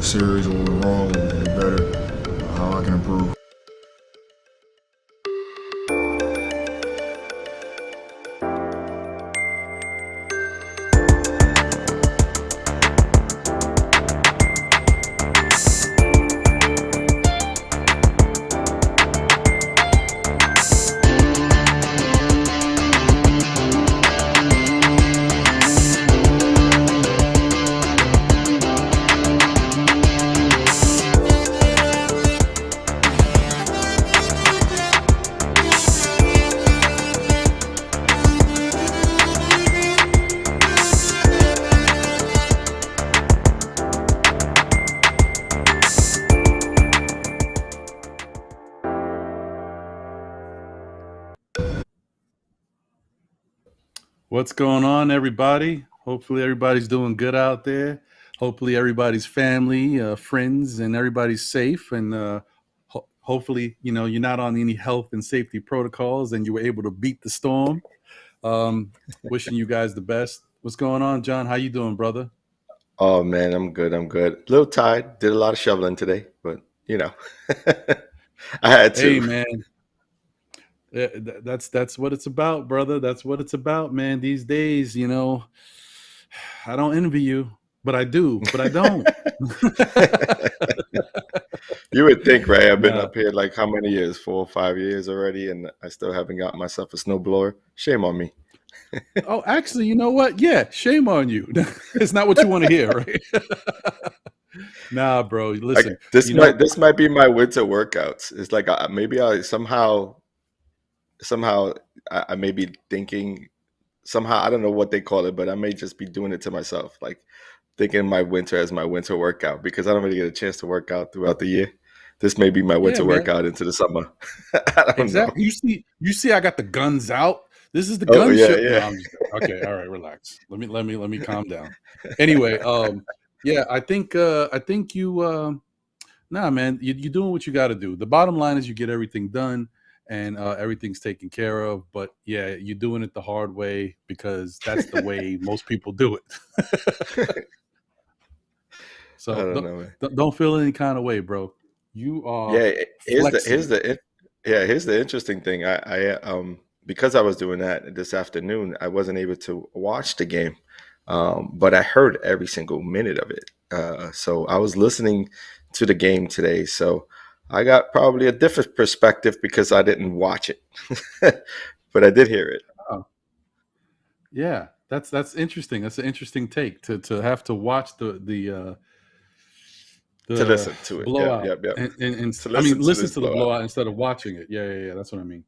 the series, what went wrong, what can be better, how I can improve. What's going on, everybody? Hopefully everybody's doing good out there. Hopefully everybody's family, friends, and everybody's safe. And hopefully, you're not on any health and safety protocols and you were able to beat the storm. Wishing you guys the best. What's going on, John? How you doing, brother? Oh man, I'm good. A little tired. Did a lot of shoveling today, but I had to. Hey, man. That's what it's about, brother. That's what it's about, man. These days, I don't envy you, but I do, but I don't. You would think, right? I've been up here like how many years? 4 or 5 years already, and I still haven't got myself a snowblower. Shame on me. Oh, actually, you know what? Yeah, shame on you. It's not what you want to hear, right? Nah, bro. Listen, this might be my winter workouts. It's like maybe I somehow I may be thinking somehow, I don't know what they call it, but I may just be doing it to myself, like thinking my winter as my winter workout, because I don't really get a chance to work out throughout the year. This may be my winter workout into the summer. I don't know. You see, I got the guns out. This is the gun show. Yeah. No, okay, all right, relax. Let me calm down. Anyway, yeah, I think you nah, man, you're doing what you got to do. The bottom line is you get everything done. And everything's taken care of. But yeah, you're doing it the hard way because that's the way most people do it. So don't feel any kind of way, bro. You are. Yeah, here's the interesting thing. I because I was doing that this afternoon, I wasn't able to watch the game, but I heard every single minute of it. So I was listening to the game today. So I got probably a different perspective because I didn't watch it, but I did hear it. Oh. Yeah, that's interesting. That's an interesting take to have to watch the to listen to it. Blowout. Yep. And listen to the blowout instead of watching it. Yeah. That's what I mean.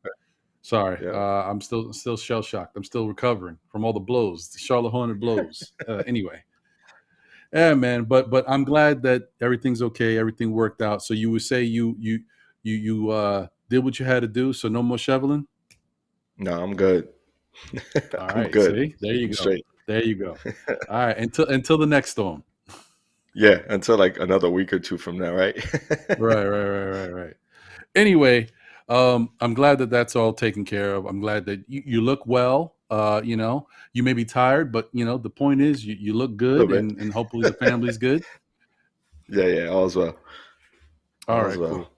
Sorry, I'm still shell shocked. I'm still recovering from all the blows, the Charlotte Hornet blows. Anyway. Yeah, man, but I'm glad that everything's okay. Everything worked out. So you would say you did what you had to do. So no more shoveling. No, I'm good. All right, I'm good. See? There you go. Straight. There you go. All right, until the next storm. Yeah, until like another week or two from now, right? Right. Anyway, I'm glad that that's all taken care of. I'm glad that you look well. You may be tired, but the point is you look good, and hopefully the family's good. Yeah, all's well. All right, cool.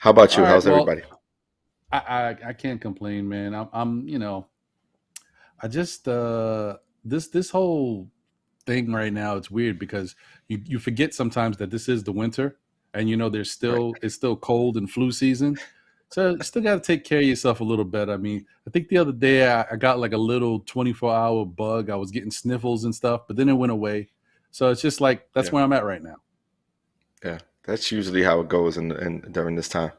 How about you? How's everybody? I can't complain, man. I'm I just this whole thing right now, it's weird because you forget sometimes that this is the winter, and it's still cold and flu season. So you still got to take care of yourself a little bit. I mean, I think the other day I got like a little 24-hour bug. I was getting sniffles and stuff, but then it went away. So it's just like, that's where I'm at right now. Yeah, that's usually how it goes during this time.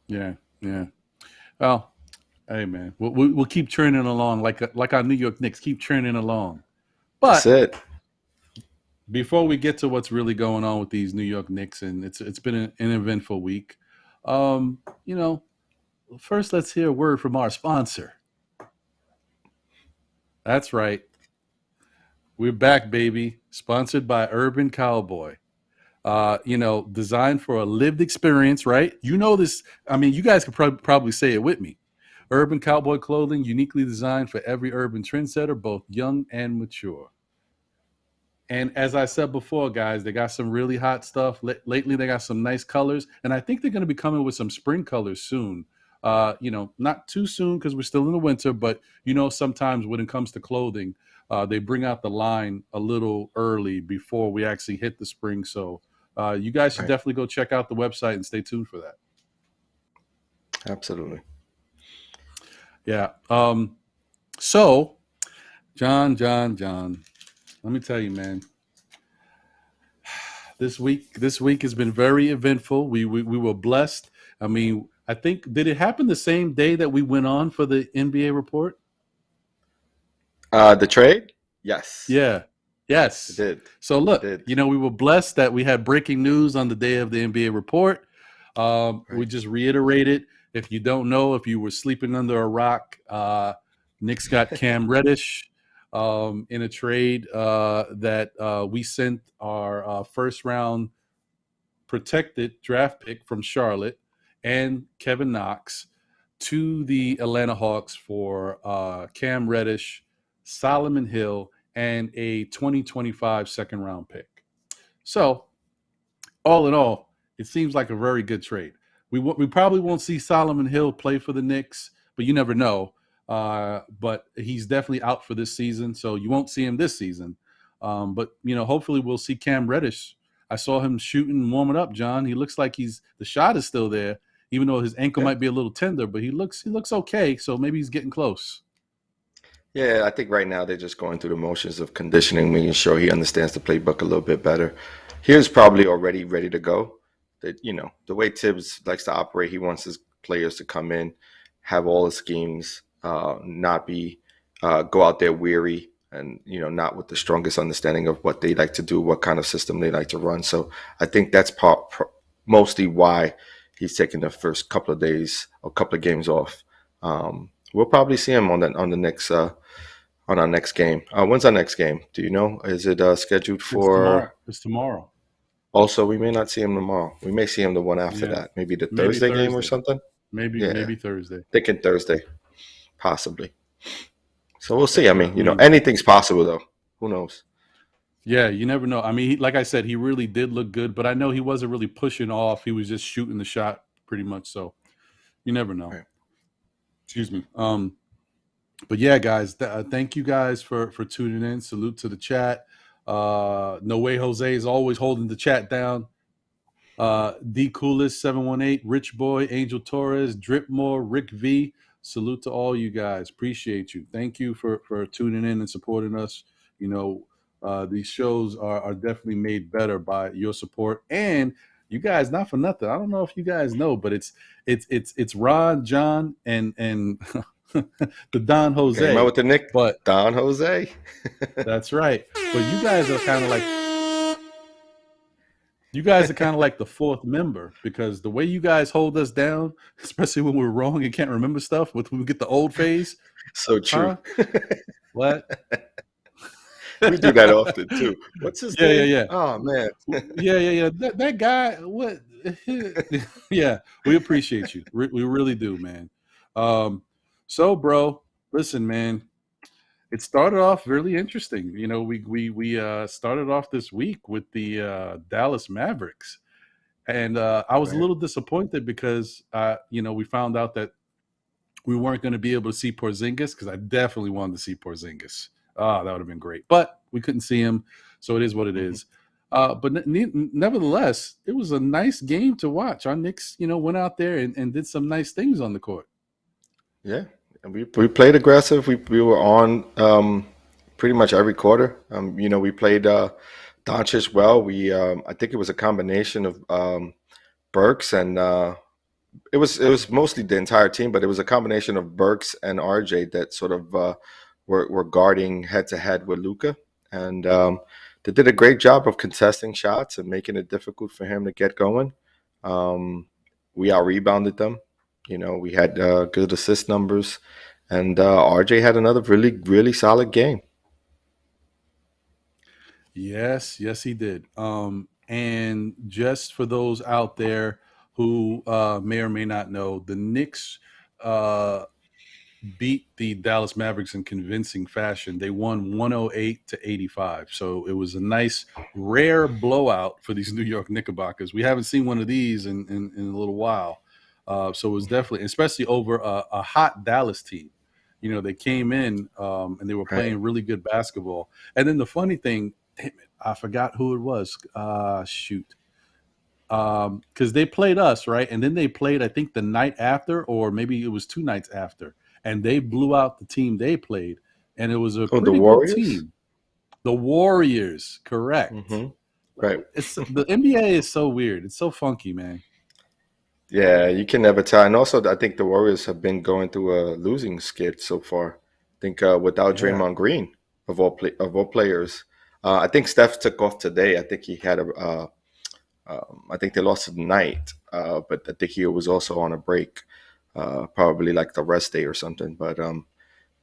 Yeah. Well, hey, man, we'll keep churning along like our New York Knicks keep churning along. But that's it. Before we get to what's really going on with these New York Knicks, and it's been an eventful week. First let's hear a word from our sponsor. That's right. We're back, baby. Sponsored by Urban Cowboy. Designed for a lived experience, right? This. I mean, you guys could probably say it with me. Urban Cowboy clothing, uniquely designed for every urban trendsetter, both young and mature. And as I said before, guys, they got some really hot stuff. Lately, they got some nice colors, and I think they're going to be coming with some spring colors soon. Not too soon because we're still in the winter, but sometimes when it comes to clothing, they bring out the line a little early before we actually hit the spring. So you guys should definitely go check out the website and stay tuned for that. Absolutely. Yeah. So, John, let me tell you, man. This week has been very eventful. We were blessed. I mean, I think, did it happen the same day that we went on for the NBA report? The trade? Yes. Yeah. Yes. It did. So look, we were blessed that we had breaking news on the day of the NBA report. We just reiterated, if you don't know, if you were sleeping under a rock, Knicks got Cam Reddish in a trade that we sent our first round protected draft pick from Charlotte and Kevin Knox to the Atlanta Hawks for Cam Reddish, Solomon Hill, and a 2025 second round pick. So, all in all, it seems like a very good trade. We probably won't see Solomon Hill play for the Knicks, but you never know. But he's definitely out for this season, so you won't see him this season. But hopefully we'll see Cam Reddish. I saw him shooting and warming up, John. He looks like the shot is still there, even though his ankle might be a little tender, but he looks okay, so maybe he's getting close. Yeah, I think right now they're just going through the motions of conditioning, making sure he understands the playbook a little bit better. He's probably already ready to go. That the way Tibbs likes to operate, he wants his players to come in, have all the schemes, not be go out there weary, and not with the strongest understanding of what they like to do, what kind of system they like to run. So I think that's mostly why he's taking the first couple of days or couple of games off. We'll probably see him on the next on our next game. When's our next game? Do you know? Is it scheduled for? It's tomorrow. Also, we may not see him tomorrow. We may see him the one after that. Maybe the Thursday game or something. Maybe Thursday. Thinking Thursday, possibly. So we'll see. I mean, anything's possible though. Who knows? Yeah, you never know. I mean, like I said, he really did look good, but I know he wasn't really pushing off. He was just shooting the shot pretty much. So you never know. Right. Excuse me. But yeah, guys, thank you guys for tuning in. Salute to the chat. No Way Jose is always holding the chat down. D Coolest 718, Rich Boy, Angel Torres, Dripmore, Rick V. Salute to all you guys. Appreciate you. Thank you for tuning in and supporting us. These shows are definitely made better by your support. And you guys, not for nothing, I don't know if you guys know, but it's Ron, John, and the Don Jose. Came out with the Nick, but Don Jose. That's right. But you guys are kind of like the fourth member, because the way you guys hold us down, especially when we're wrong and can't remember stuff, when we get the old phase. So true. Huh? What? We do that often too. What's his name? Yeah. Oh man. Yeah. That guy. What? Yeah. We appreciate you. We really do, man. So, bro, listen, man. It started off really interesting. We started off this week with the Dallas Mavericks, and I was a little disappointed because we found out that we weren't going to be able to see Porzingis, because I definitely wanted to see Porzingis. That would have been great, but we couldn't see him, so it is what it is. But nevertheless, it was a nice game to watch. Our Knicks, went out there and did some nice things on the court. Yeah, and we played aggressive. We were on pretty much every quarter. We played Doncic well. I think it was a combination of Burks and it was mostly the entire team, but it was a combination of Burks and RJ that sort of were guarding head to head with Luka, and they did a great job of contesting shots and making it difficult for him to get going. We out rebounded them. We had good assist numbers, and RJ had another really, really solid game. Yes, he did. And just for those out there who may or may not know, the Knicks beat the Dallas Mavericks in convincing fashion. They won 108-85. So it was a nice, rare blowout for these New York Knickerbockers. We haven't seen one of these in a little while. So it was definitely, especially over a hot Dallas team. You know, they came in and they were playing really good basketball. And then the funny thing, damn it, I forgot who it was. Shoot. Because they played us, right? And then they played, I think, the night after, or maybe it was 2 nights after. And they blew out the team they played. And it was a pretty good team. The Warriors, correct. Right. The NBA is so weird. It's so funky, man. Yeah, you can never tell. And also, I think the Warriors have been going through a losing skid so far. I think without Draymond Green, of all players. I think Steph took off today. I think he had I think they lost tonight, but I think he was also on a break, probably like the rest day or something. But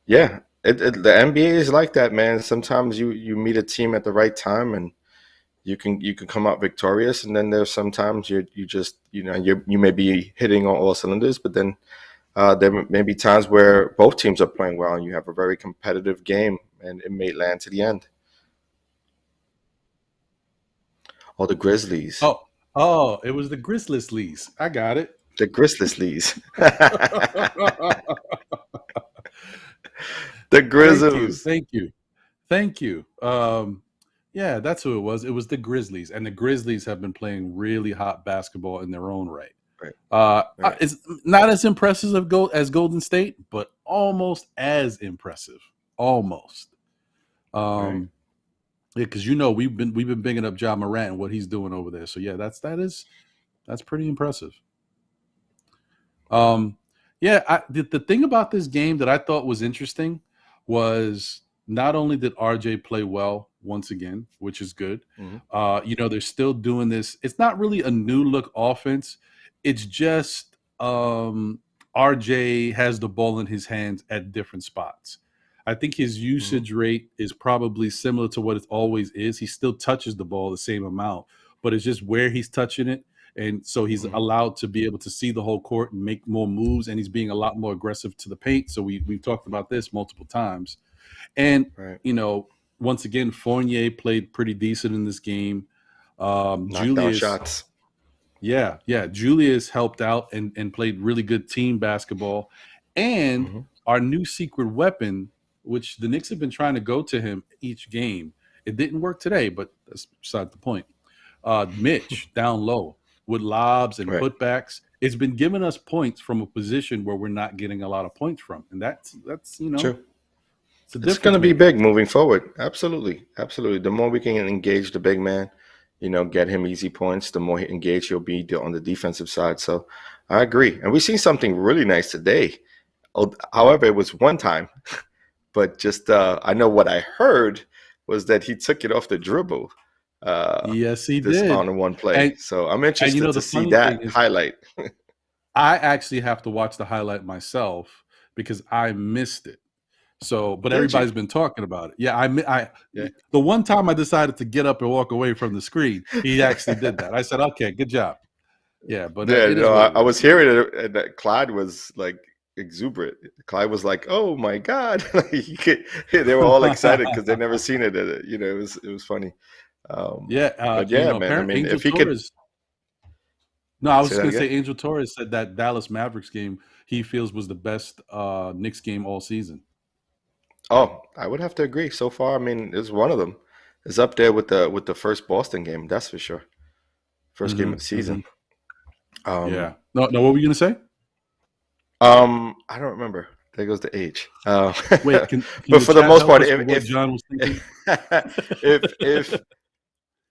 yeah, the NBA is like that, man. Sometimes you meet a team at the right time and you can come out victorious, and then there's sometimes you may be hitting on all cylinders, but then there may be times where both teams are playing well and you have a very competitive game, and it may land to the end. Oh, the Grizzlies. Oh, it was the Grizzlies. I got it. The Grizzlies. The Grizzlies. Thank you. Yeah, that's who it was. It was the Grizzlies, and the Grizzlies have been playing really hot basketball in their own right. It's not as impressive as Golden State, but almost as impressive. Almost. Yeah, because we've been bigging up Ja Morant and what he's doing over there. So yeah, that's pretty impressive. The thing about this game that I thought was interesting was not only did RJ play well once again, which is good. They're still doing this. It's not really a new look offense. It's just RJ has the ball in his hands at different spots. I think his usage rate is probably similar to what it always is. He still touches the ball the same amount, but it's just where he's touching it. And so he's allowed to be able to see the whole court and make more moves, and he's being a lot more aggressive to the paint. So we've talked about this multiple times. And, once again, Fournier played pretty decent in this game. Julius shots. Yeah. Julius helped out and played really good team basketball. And our new secret weapon, which the Knicks have been trying to go to him each game. It didn't work today, but that's beside the point. Mitch down low with lobs and putbacks. It's been giving us points from a position where we're not getting a lot of points from. And that's true. It's going to be big moving forward. Absolutely. The more we can engage the big man, get him easy points, the more engaged he'll be on the defensive side. So I agree. And we've seen something really nice today. However, it was one time. But just I know what I heard was that he took it off the dribble. Yes, he did on one play. So I'm interested to see that highlight. I actually have to watch the highlight myself because I missed it. So, but everybody's been talking about it. Yeah, the one time I decided to get up and walk away from the screen, he actually did that. I said, "Okay, good job." Yeah, but I was hearing it, and that Clyde was like exuberant. Clyde was like, "Oh my God!" They were all excited because they'd never seen it. It was funny. Man. I mean, if he could. No, I was just going to say Angel Torres said that Dallas Mavericks game he feels was the best Knicks game all season. Oh, I would have to agree. So far, I mean, it's one of them. It's up there with the first Boston game. That's for sure. First game of the season. No, what were you going to say? I don't remember. There goes the age. Wait, but for the most part, if John was thinking,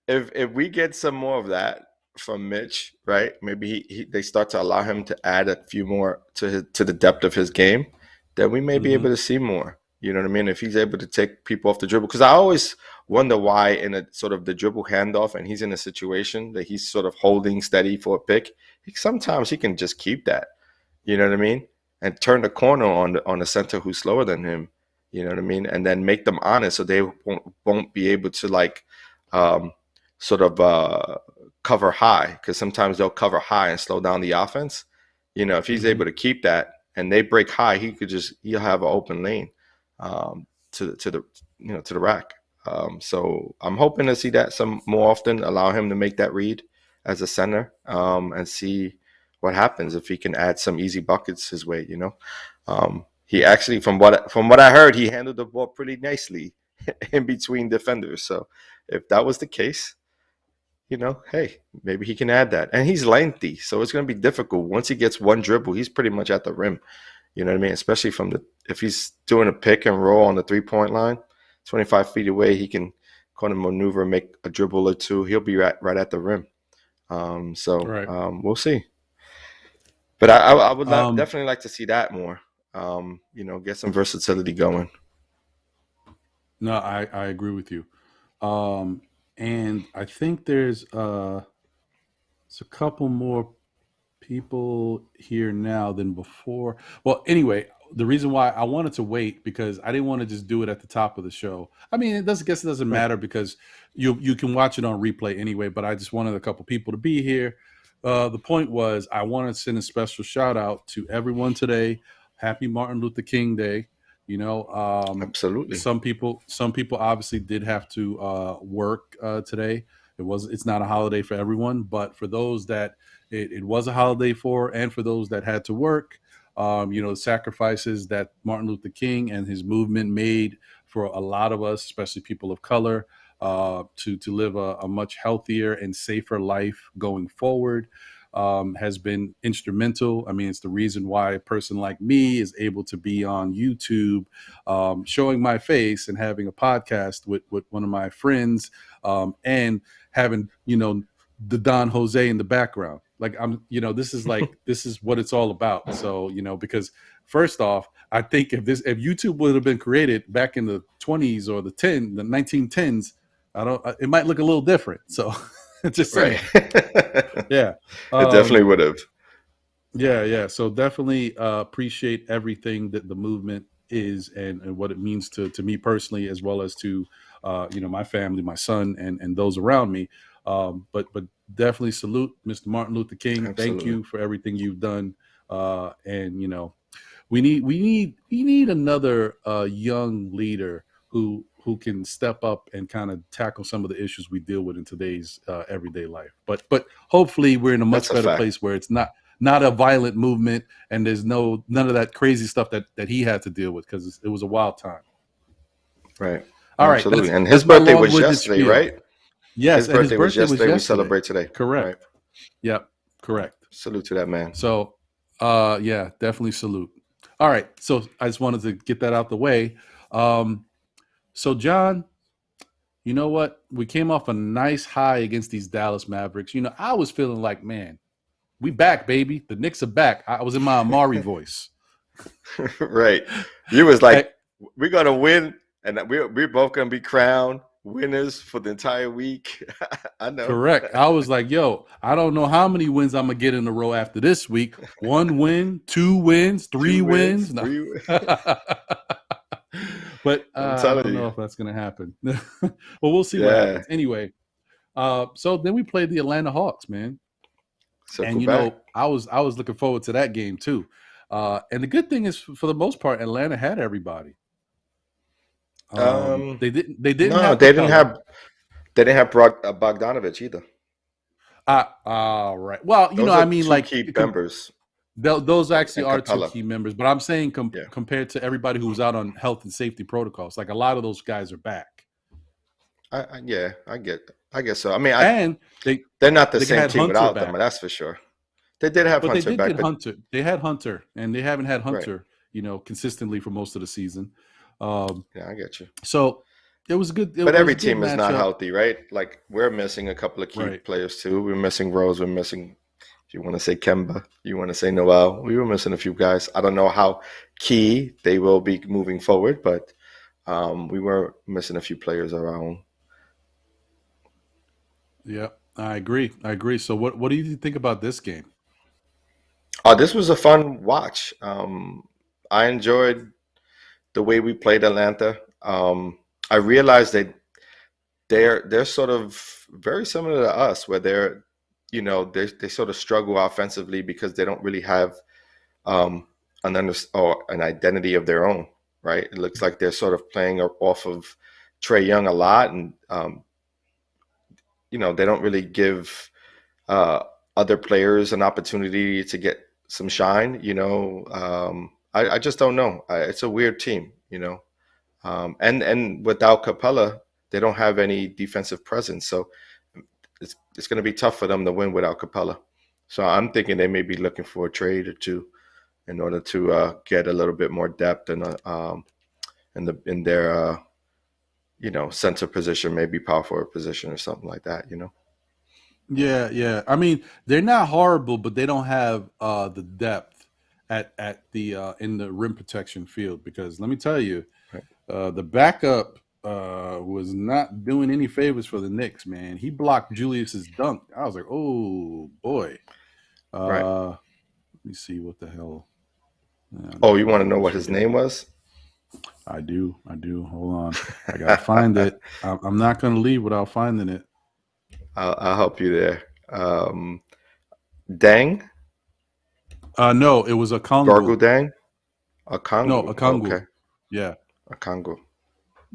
if we get some more of that from Mitch, right? Maybe they start to allow him to add a few more to the depth of his game, then we may be able to see more. You know what I mean? If he's able to take people off the dribble, because I always wonder why in a sort of the dribble handoff, and he's in a situation that he's sort of holding steady for a pick. Sometimes he can just keep that. You know what I mean? And turn the corner on the center who's slower than him. You know what I mean? And then make them honest so they won't be able to cover high, because sometimes they'll cover high and slow down the offense. If he's able to keep that and they break high, he'll have an open lane to the rack. So I'm hoping to see that some more often, allow him to make that read as a center, and see what happens if he can add some easy buckets his way. He actually, from what I heard, he handled the ball pretty nicely in between defenders. So if that was the case, hey, maybe he can add that. And he's lengthy, so it's going to be difficult. Once he gets one dribble, he's pretty much at the rim. You know what I mean? Especially if he's doing a pick and roll on the 3-point line, 25 feet away, he can kind of maneuver, make a dribble or two. He'll be right at the rim. We'll see. But I would definitely like to see that more. Get some versatility going. No, I agree with you. And I think there's a couple more people here now than before. Well, anyway, the reason why I wanted to wait, because I didn't want to just do it at the top of the show. I mean, it doesn't matter, because you can watch it on replay anyway, but I just wanted a couple people to be here. The point was, I wanted to send a special shout out to everyone today. Happy Martin Luther King Day. Absolutely. Some people obviously did have to work today. It's not a holiday for everyone, but for those that it was a holiday for, and for those that had to work, the sacrifices that Martin Luther King and his movement made for a lot of us, especially people of color, to live a much healthier and safer life going forward, has been instrumental. I mean, it's the reason why a person like me is able to be on YouTube, showing my face and having a podcast with one of my friends, and having, the Don Jose in the background. Like, this is what it's all about. So, because first off, I think if YouTube would have been created back in the 20s or the 1910s, it might look a little different. So just saying. Right. Yeah. It definitely would have. Yeah. So definitely appreciate everything that the movement is, and what it means to me personally, as well as to my family, my son, and those around me. But definitely salute Mr. Martin Luther King. Absolutely. Thank you for everything you've done. And we need another young leader who can step up and kind of tackle some of the issues we deal with in today's everyday life. But hopefully we're in a much better place where it's not a violent movement, and there's none of that crazy stuff that he had to deal with, because it was a wild time. Right. All Absolutely. right. And his birthday was yesterday, right? Yes. His birthday was yesterday. We celebrate today. Correct. Right. Yep. Correct. Salute to that man. So, yeah, definitely salute. All right. So I just wanted to get that out the way. So John, you know what? We came off a nice high against these Dallas Mavericks. I was feeling like, man, we back, baby. The Knicks are back. I was in my Amari voice. Right. You was like, we're going to win, and we're both going to be crowned winners for the entire week. I know. Correct. I was like, yo, I don't know how many wins I'm going to get in a row after this week. 1 win, 2 wins, 3 wins. No. But I don't know if that's going to happen. Well, we'll see what happens. Anyway, so then we played the Atlanta Hawks, man. And, I was looking forward to that game, too. And the good thing is, for the most part, Atlanta had everybody. They didn't have Bogdanovich either. Right. Well, I mean, like, key members. Those actually are two key members, but I'm saying compared to everybody who was out on health and safety protocols, like, a lot of those guys are back. I guess so. I mean, they're not the same team without them, that's for sure. They did have Hunter back. Hunter. They had Hunter, and they haven't had Hunter, consistently for most of the season. Yeah, I get you. So it was good. But every team is not healthy, right? Like, we're missing a couple of key players too. We're missing Rose. We're missing, if you want to say Kemba, you want to say Noel. We were missing a few guys. I don't know how key they will be moving forward, but we were missing a few players around. Yeah, I agree. So what do you think about this game? This was a fun watch. I enjoyed the way we played Atlanta. I realized that they're sort of very similar to us, where they sort of struggle offensively because they don't really have an identity of their own, right? It looks like they're sort of playing off of Trae Young a lot, and they don't really give uh, other players an opportunity to get some shine. I just don't know. It's a weird team, and without Capella, they don't have any defensive presence, so it's going to be tough for them to win without Capella. So I'm thinking they may be looking for a trade or two in order to get a little bit more depth in their center position, maybe power forward position or something like that. Yeah, yeah. I mean, they're not horrible, but they don't have the depth at the in the rim protection field, because let me tell you, Right. the backup was not doing any favors for the Knicks, man. He blocked Julius's dunk. I was like, oh boy. Right. Let me see what the hell. Oh, you want to know what his name was? I do. Hold on. I gotta find it. I'm not gonna leave without finding it. I'll help you there. Dang? No, it was a Congo. Gargle Dang? A Congo. No, a Congo. Okay. Yeah. A Congo.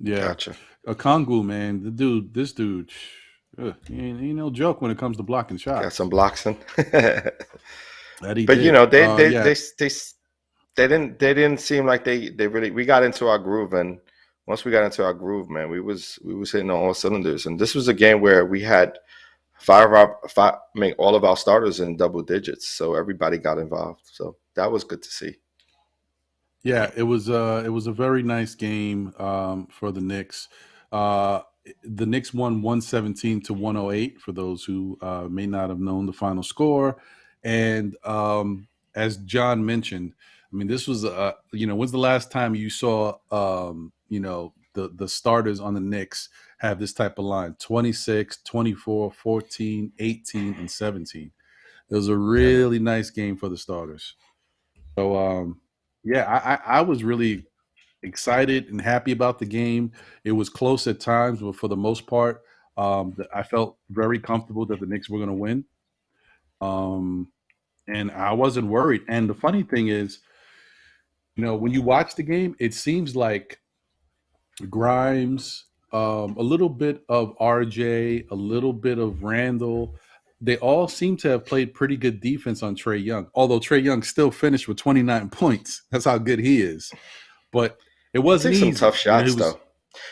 Yeah. Gotcha. A Congo, man. This dude, he ain't no joke when it comes to blocking shots. Got some blocks in. That he But did. they didn't seem like they really, we got into our groove, and once we got into our groove, man, we was hitting on all cylinders. And this was a game where we had all of our starters in double digits, so everybody got involved. So that was good to see. Yeah, it was a very nice game for the Knicks. The Knicks won 117-108 for those who may not have known the final score. And as John mentioned, I mean, this was when's the last time you saw the starters on the Knicks have this type of line: 26, 24, 14, 18, and 17. It was a really nice game for the starters. So I was really excited and happy about the game. It was close at times, but for the most part, I felt very comfortable that the Knicks were going to win. And I wasn't worried. And the funny thing is, when you watch the game, it seems like Grimes, a little bit of RJ, a little bit of Randall, they all seem to have played pretty good defense on Trae Young. Although Trae Young still finished with 29 points. That's how good he is. But it wasn't easy. Some tough shots, though.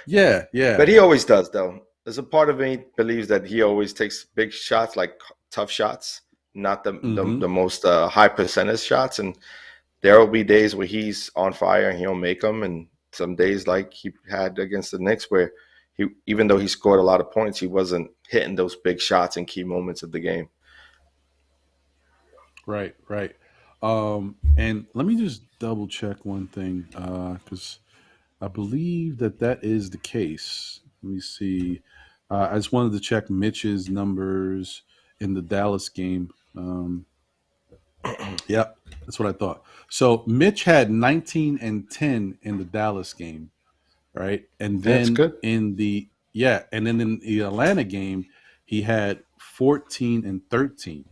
Yeah, yeah. But he always does, though. There's a part of me believes that he always takes big shots, like tough shots, not the most high percentage shots. And there will be days where he's on fire and he'll make them, and some days like he had against the Knicks where even though he scored a lot of points, he wasn't hitting those big shots in key moments of the game. Right. And let me just double check one thing, because I believe that is the case. Let me see. I just wanted to check Mitch's numbers in the Dallas game. Yep, that's what I thought. So Mitch had 19 and 10 in the Dallas game, right? And then in the Atlanta game, he had 14 and 13.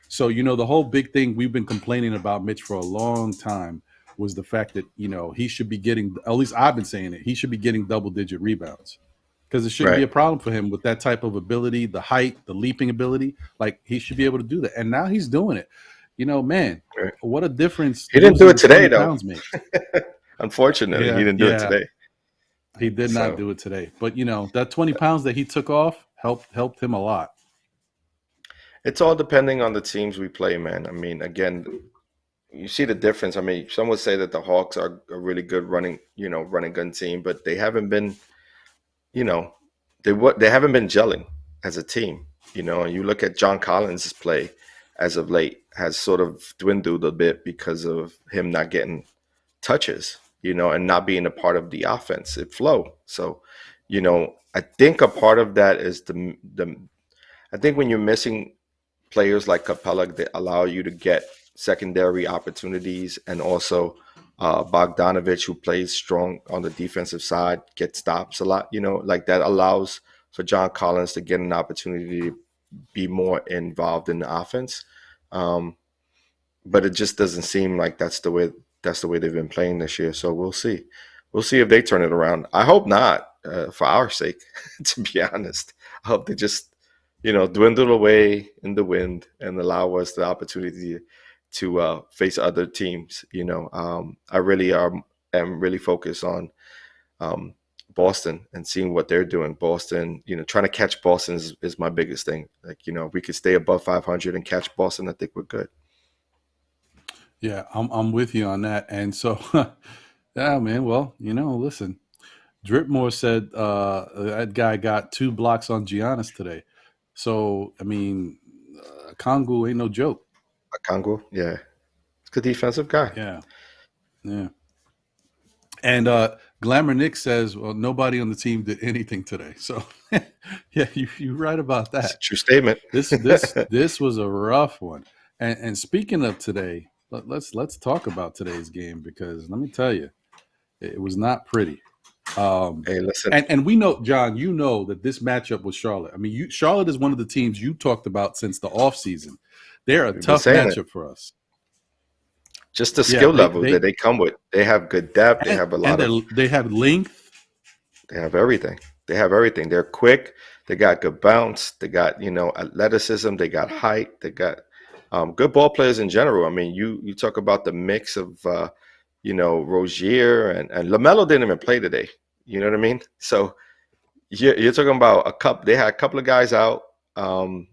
So, the whole big thing we've been complaining about Mitch for a long time was the fact that, he should be getting, at least I've been saying it, he should be getting double-digit rebounds, because it shouldn't be a problem for him with that type of ability, the height, the leaping ability. Like, he should be able to do that. And now he's doing it. Man, what a difference. He didn't do it today, though. Unfortunately, he didn't do it today. He did not do it today. But, that 20 pounds that he took off helped him a lot. It's all depending on the teams we play, man. I mean, again, you see the difference. I mean, some would say that the Hawks are a really good running gun team, but they haven't been, they haven't been gelling as a team. And you look at John Collins' play as of late has sort of dwindled a bit because of him not getting touches, and not being a part of the offensive flow. So, I think a part of that is I think when you're missing players like Capella that allow you to get secondary opportunities, and also Bogdanovich, who plays strong on the defensive side, gets stops a lot, like that allows for John Collins to get an opportunity to be more involved in the offense. but it just doesn't seem like that's the way they've been playing this year. So we'll see. We'll see if they turn it around. I hope not, for our sake, to be honest. I hope they just, dwindle away in the wind and allow us the opportunity to face other teams. I really am really focused on um, Boston and seeing what they're doing. Boston, trying to catch Boston is my biggest thing. Like, if we could stay above 500 and catch Boston, I think we're good. Yeah, I'm with you on that. And so, yeah, man. Well, listen, Dripmore said that guy got 2 blocks on Giannis today. So, I mean, Kongu ain't no joke. Congo, yeah, it's a good defensive guy. Yeah, yeah. And Glamour Nick says, well, nobody on the team did anything today. So, yeah, you're right about It's a that. true statement. This was a rough one. And speaking of today, let's talk about today's game, because let me tell you, it was not pretty. Hey, listen. And we know, John, that this matchup with Charlotte. I mean, Charlotte is one of the teams you talked about since the offseason. They're a tough matchup for us. Just the skill level that they come with. They have good depth. They have they have length. They have everything. They're quick. They got good bounce. They got, athleticism. They got height. They got good ball players in general. I mean, you talk about the mix of, Rozier and LaMelo didn't even play today. You know what I mean? So you're talking about they had a couple of guys out, and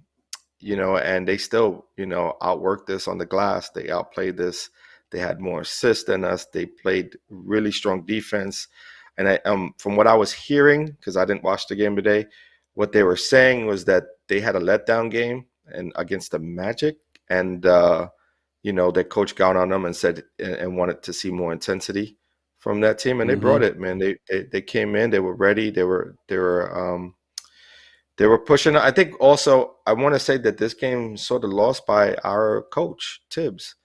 they still, outworked this on the glass. They outplayed this. They had more assists than us. They played really strong defense. And from what I was hearing, because I didn't watch the game today, what they were saying was that they had a letdown game and against the Magic, and their coach got on them and said and wanted to see more intensity from that team, and they brought it, man. They came in, they were ready, they were pushing. I think also I want to say that this game sort of lost by our coach Tibbs.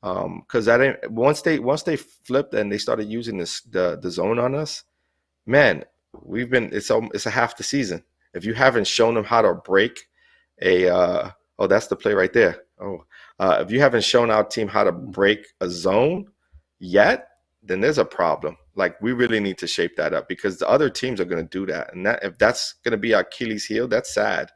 Because once they flipped and they started using the zone on us, man, it's a half the season. If you haven't shown them how to break that's the play right there. If you haven't shown our team how to break a zone yet, then there's a problem. Like, we really need to shape that up, because the other teams are going to do that, and if that's going to be our Achilles heel, that's sad,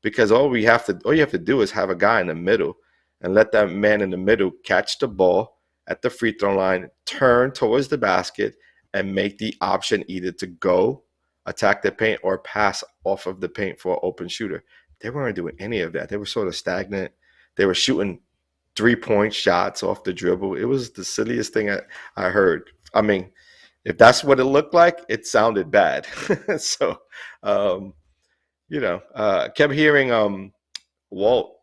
because all you have to do is have a guy in the middle and let that man in the middle catch the ball at the free throw line, turn towards the basket, and make the option either to go attack the paint or pass off of the paint for an open shooter. They weren't doing any of that. They were sort of stagnant. They were shooting 3-point shots off the dribble. It was the silliest thing I heard. I mean, if that's what it looked like, it sounded bad. So, kept hearing Walt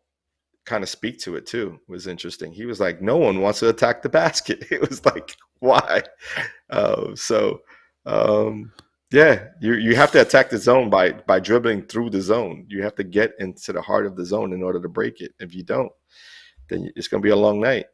kind of speak to it too. Was interesting. He was like, no one wants to attack the basket. It was like, why? You have to attack the zone by dribbling through the zone. You have to get into the heart of the zone in order to break it. If you don't, then it's going to be a long night.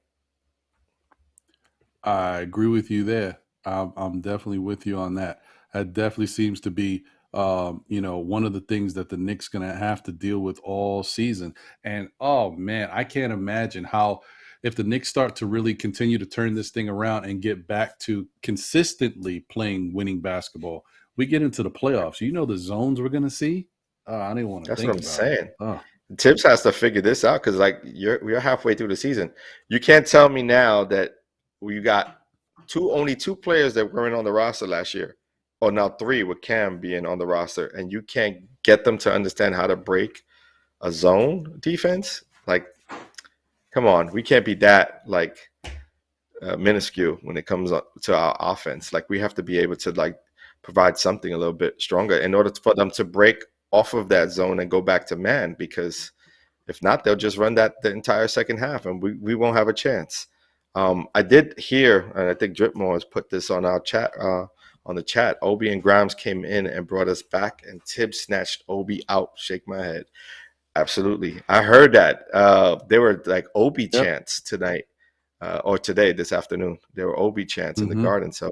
I agree with you there. I'm definitely with you on that. That definitely seems to be one of the things that the Knicks going to have to deal with all season. And, oh, man, I can't imagine how, if the Knicks start to really continue to turn this thing around and get back to consistently playing winning basketball, we get into the playoffs. The zones we're going to see? I didn't want to think about it. That's what I'm saying. Oh. Tibbs has to figure this out, because, like, we're halfway through the season. You can't tell me now that you got only two players that weren't on the roster last year. Or now 3 with Cam being on the roster, and you can't get them to understand how to break a zone defense. Like, come on, we can't be that minuscule when it comes to our offense. Like, we have to be able to provide something a little bit stronger in order for them to break off of that zone and go back to man. Because if not, they'll just run that the entire second half, and we won't have a chance. I did hear, and I think Dripmore has put this on our chat. On the chat, Obi and Grimes came in and brought us back, and Tibbs snatched Obi out. Shake my head. Absolutely. I heard that. There were Obi chants tonight, or today, this afternoon. There were Obi chants in the Garden. So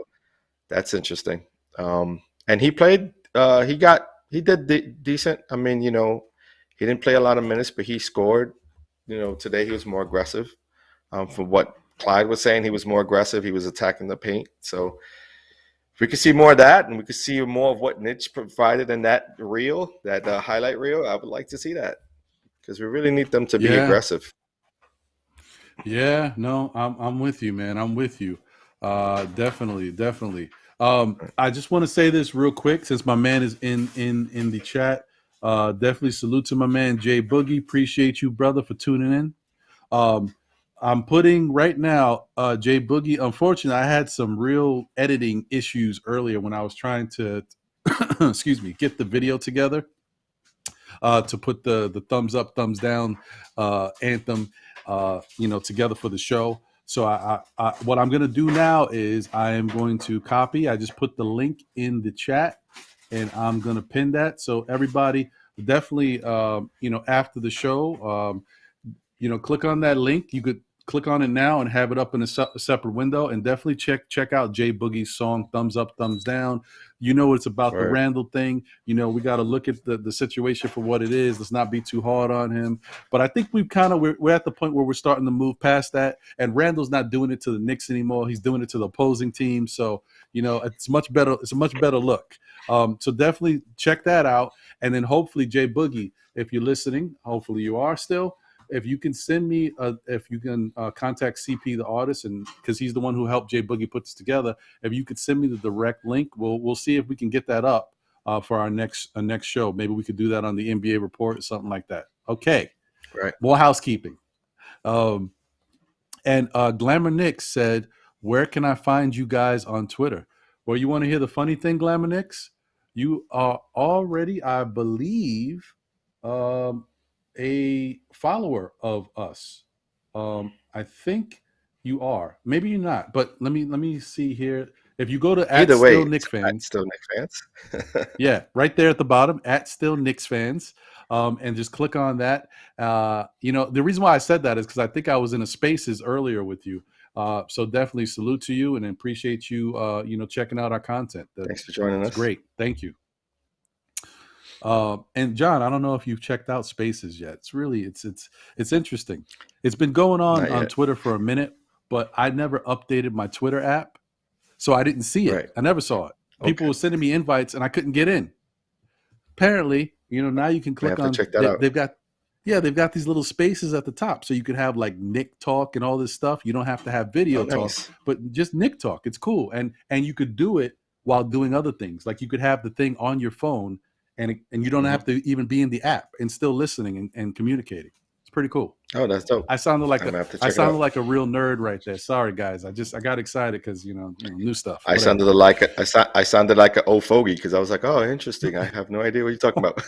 that's interesting. And he played, he did decent. I mean, he didn't play a lot of minutes, but he scored. Today he was more aggressive. From what Clyde was saying, he was more aggressive. He was attacking the paint. So if we could see more of that, and we could see more of what Niche provided in that reel, that highlight reel, I would like to see that, because we really need them to be aggressive. Yeah, no, I'm with you, man. I'm with you. Definitely. I just want to say this real quick, since my man is in the chat. Definitely salute to my man Jay Boogie. Appreciate you, brother, for tuning in. I'm putting right now, Jay Boogie. Unfortunately, I had some real editing issues earlier when I was trying to, excuse me, get the video together to put the thumbs up, thumbs down anthem, together for the show. So I what I'm going to do now is I am going to copy. I just put the link in the chat, and I'm going to pin that. So everybody, definitely, after the show, click on that link. You could click on it now and have it up in a separate window, and definitely check out Jay Boogie's song "Thumbs Up, Thumbs Down." It's about the Randall thing. We got to look at the situation for what it is. Let's not be too hard on him. But I think we're at the point where we're starting to move past that. And Randall's not doing it to the Knicks anymore. He's doing it to the opposing team. So it's much better. It's a much better look. So definitely check that out. And then hopefully, Jay Boogie, if you're listening, hopefully you are still. If you can send me, contact CP the artist, and because he's the one who helped Jay Boogie put this together. If you could send me the direct link, we'll see if we can get that up for our next show. Maybe we could do that on the NBA report or something like that. Okay, right. More housekeeping. And Glamour Knicks said, "Where can I find you guys on Twitter?" Well, you want to hear the funny thing, Glamour Knicks? You are already, I believe, a follower of us. I think you are. Maybe you're not, but let me see here. If you go to @StillKnicksFans, yeah, right there at the bottom, @StillKnicksFans, and just click on that. The reason why I said that is because I think I was in a Spaces earlier with you. So definitely salute to you and appreciate you, checking out our content. Thanks for joining us. Great, thank you. And John, I don't know if you've checked out Spaces yet. It's really it's interesting. It's been going on Twitter for a minute, but I never updated my Twitter app, so I didn't see it. Right. I never saw it. People were sending me invites, and I couldn't get in. Apparently, now you can click on. Check that out. They've got these little spaces at the top, so you can have like Nick Talk and all this stuff. You don't have to have video talk, but just Nick Talk. It's cool, and you could do it while doing other things. Like you could have the thing on your phone. And you don't have to even be in the app and still listening and communicating. It's pretty cool. Oh, that's dope. I sounded like a real nerd right there. Sorry, guys. I got excited because new stuff. I sounded like an old fogey because I was like, oh, interesting. I have no idea what you're talking about.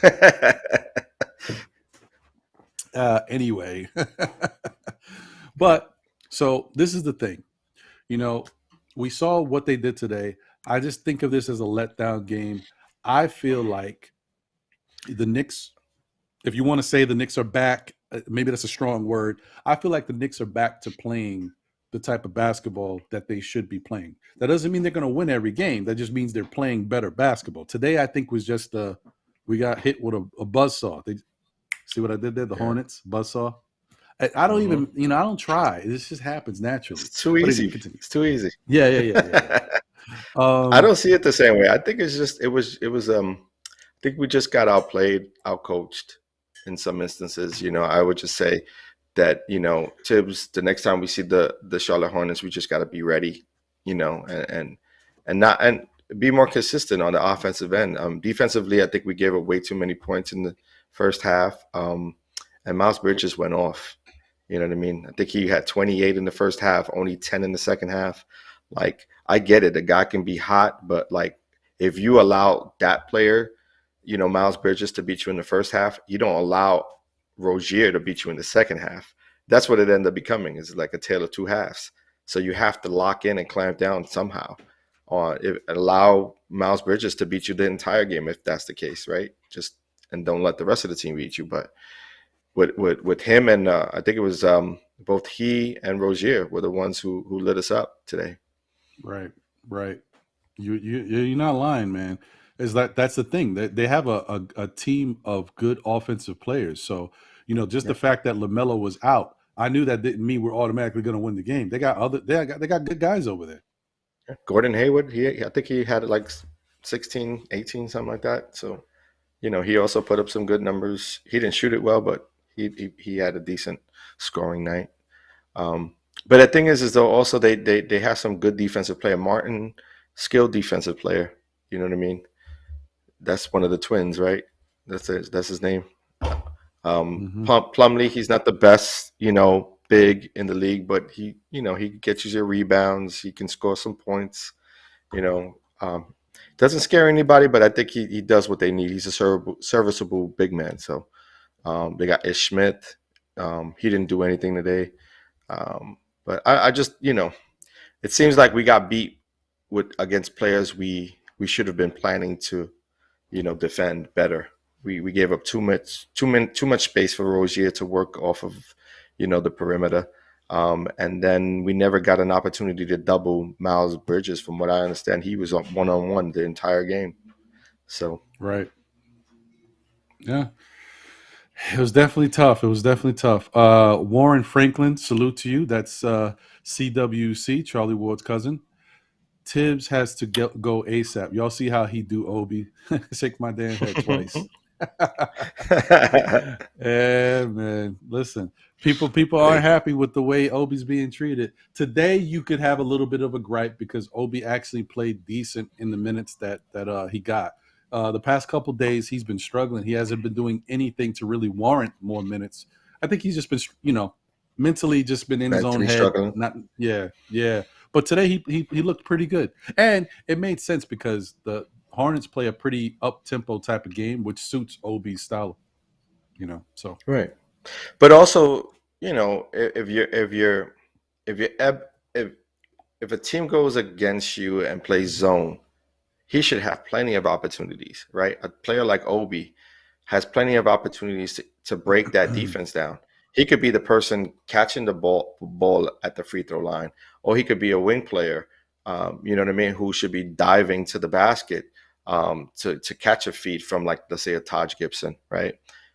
Anyway, but so this is the thing. We saw what they did today. I just think of this as a letdown game. I feel like the Knicks, if you want to say the Knicks are back, maybe that's a strong word. I feel like the Knicks are back to playing the type of basketball that they should be playing. That doesn't mean they're going to win every game. That just means they're playing better basketball. Today, I think was just we got hit with a buzzsaw. See what I did there? The Hornets buzzsaw. I don't even, I don't try. This just happens naturally. It's too easy. It's too easy. Yeah. I don't see it the same way. I think it was I think we just got outplayed, outcoached in some instances. I would just say that, Tibbs, the next time we see the Charlotte Hornets, we just got to be ready, and be more consistent on the offensive end. Defensively, I think we gave up way too many points in the first half. And Miles Bridges went off. You know what I mean? I think he had 28 in the first half, only 10 in the second half. Like, I get it. The guy can be hot, but like, if you allow that player, Miles Bridges to beat you in the first half, you don't allow Rozier to beat you in the second half. That's what it ended up becoming, is like a tale of two halves. So you have to lock in and clamp down somehow. Allow Miles Bridges to beat you the entire game if that's the case, right? And don't let the rest of the team beat you. But with him and I think it was both he and Rozier were the ones who lit us up today. Right. You're not lying, man. That's the thing. They have a team of good offensive players. So, the fact that LaMelo was out I knew that didn't mean we're automatically going to win the game. They got good guys over there. Gordon Hayward, I think he had like 16, 18, something like that. So, he also put up some good numbers. He didn't shoot it well, but he had a decent scoring night. But the thing is though, also they have some good defensive player. Martin, skilled defensive player. You know what I mean? That's one of the twins, right? That's his name. Plumlee, he's not the best, big in the league, but he gets you your rebounds. He can score some points. Doesn't scare anybody, but I think he does what they need. He's a serviceable big man. So they got Ish Smith. He didn't do anything today. But I just, it seems like we got beat against players we should have been planning to, defend better. We gave up too much space for Rozier to work off of, the perimeter. And then we never got an opportunity to double Miles Bridges. From what I understand, he was on one-on-one the entire game. So right. Yeah. It was definitely tough. Warren Franklin, salute to you. That's CWC, Charlie Ward's cousin. Tibbs has to go ASAP. Y'all see how he do Obi? Shake my damn head twice. Yeah, man. Listen, people aren't happy with the way Obi's being treated. Today, you could have a little bit of a gripe because Obi actually played decent in the minutes that he got. The past couple days, he's been struggling. He hasn't been doing anything to really warrant more minutes. I think he's just been, mentally just been in his own head. Struggling. Yeah. But today he looked pretty good, and it made sense because the Hornets play a pretty up-tempo type of game, which suits Obi's style. So right. But also, if a team goes against you and plays zone, he should have plenty of opportunities, right? A player like Obi has plenty of opportunities to break that defense down. He could be the person catching the ball at the free throw line, or he could be a wing player, you know what I mean, who should be diving to the basket to catch a feed from, like, let's say, a Taj Gibson, right?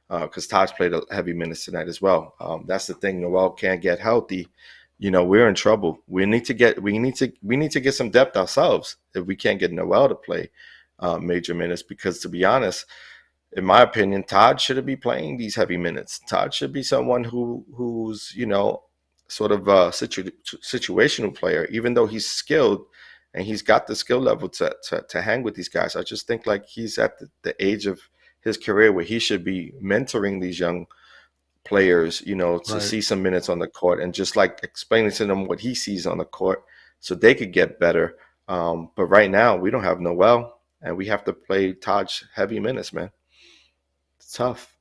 Because Taj played heavy minutes tonight as well. That's the thing. Noel can't get healthy. We're in trouble. We need to get some depth ourselves if we can't get Noel to play major minutes. Because, to be honest, in my opinion, Todd shouldn't be playing these heavy minutes. Todd should be someone who's sort of a situational player, even though he's skilled and he's got the skill level to hang with these guys. I just think like he's at the age of his career where he should be mentoring these young players, to see some minutes on the court and just like explaining to them what he sees on the court so they could get better. But right now we don't have Noel and we have to play Taj heavy minutes, man. It's tough.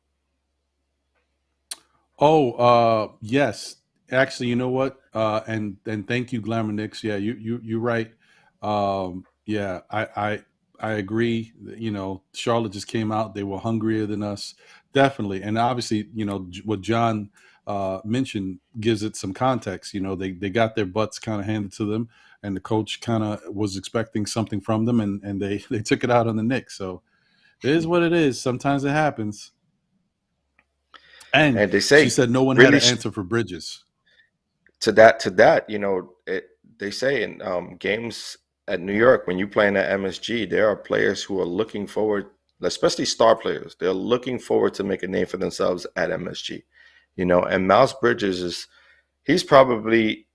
Oh, yes. Actually, you know what? And thank you, Glamour Knicks. Yeah, you're right. Yeah, I agree. Charlotte just came out. They were hungrier than us, definitely. And obviously, what John mentioned gives it some context. They got their butts kind of handed to them, and the coach kind of was expecting something from them, and they took it out on the Knicks. So it is what it is. Sometimes it happens. And they say she said no one really had an answer for Bridges. To that, they say in games at New York, when you play in at MSG, there are players who are looking forward, especially star players. They're looking forward to make a name for themselves at MSG, and Miles Bridges he's probably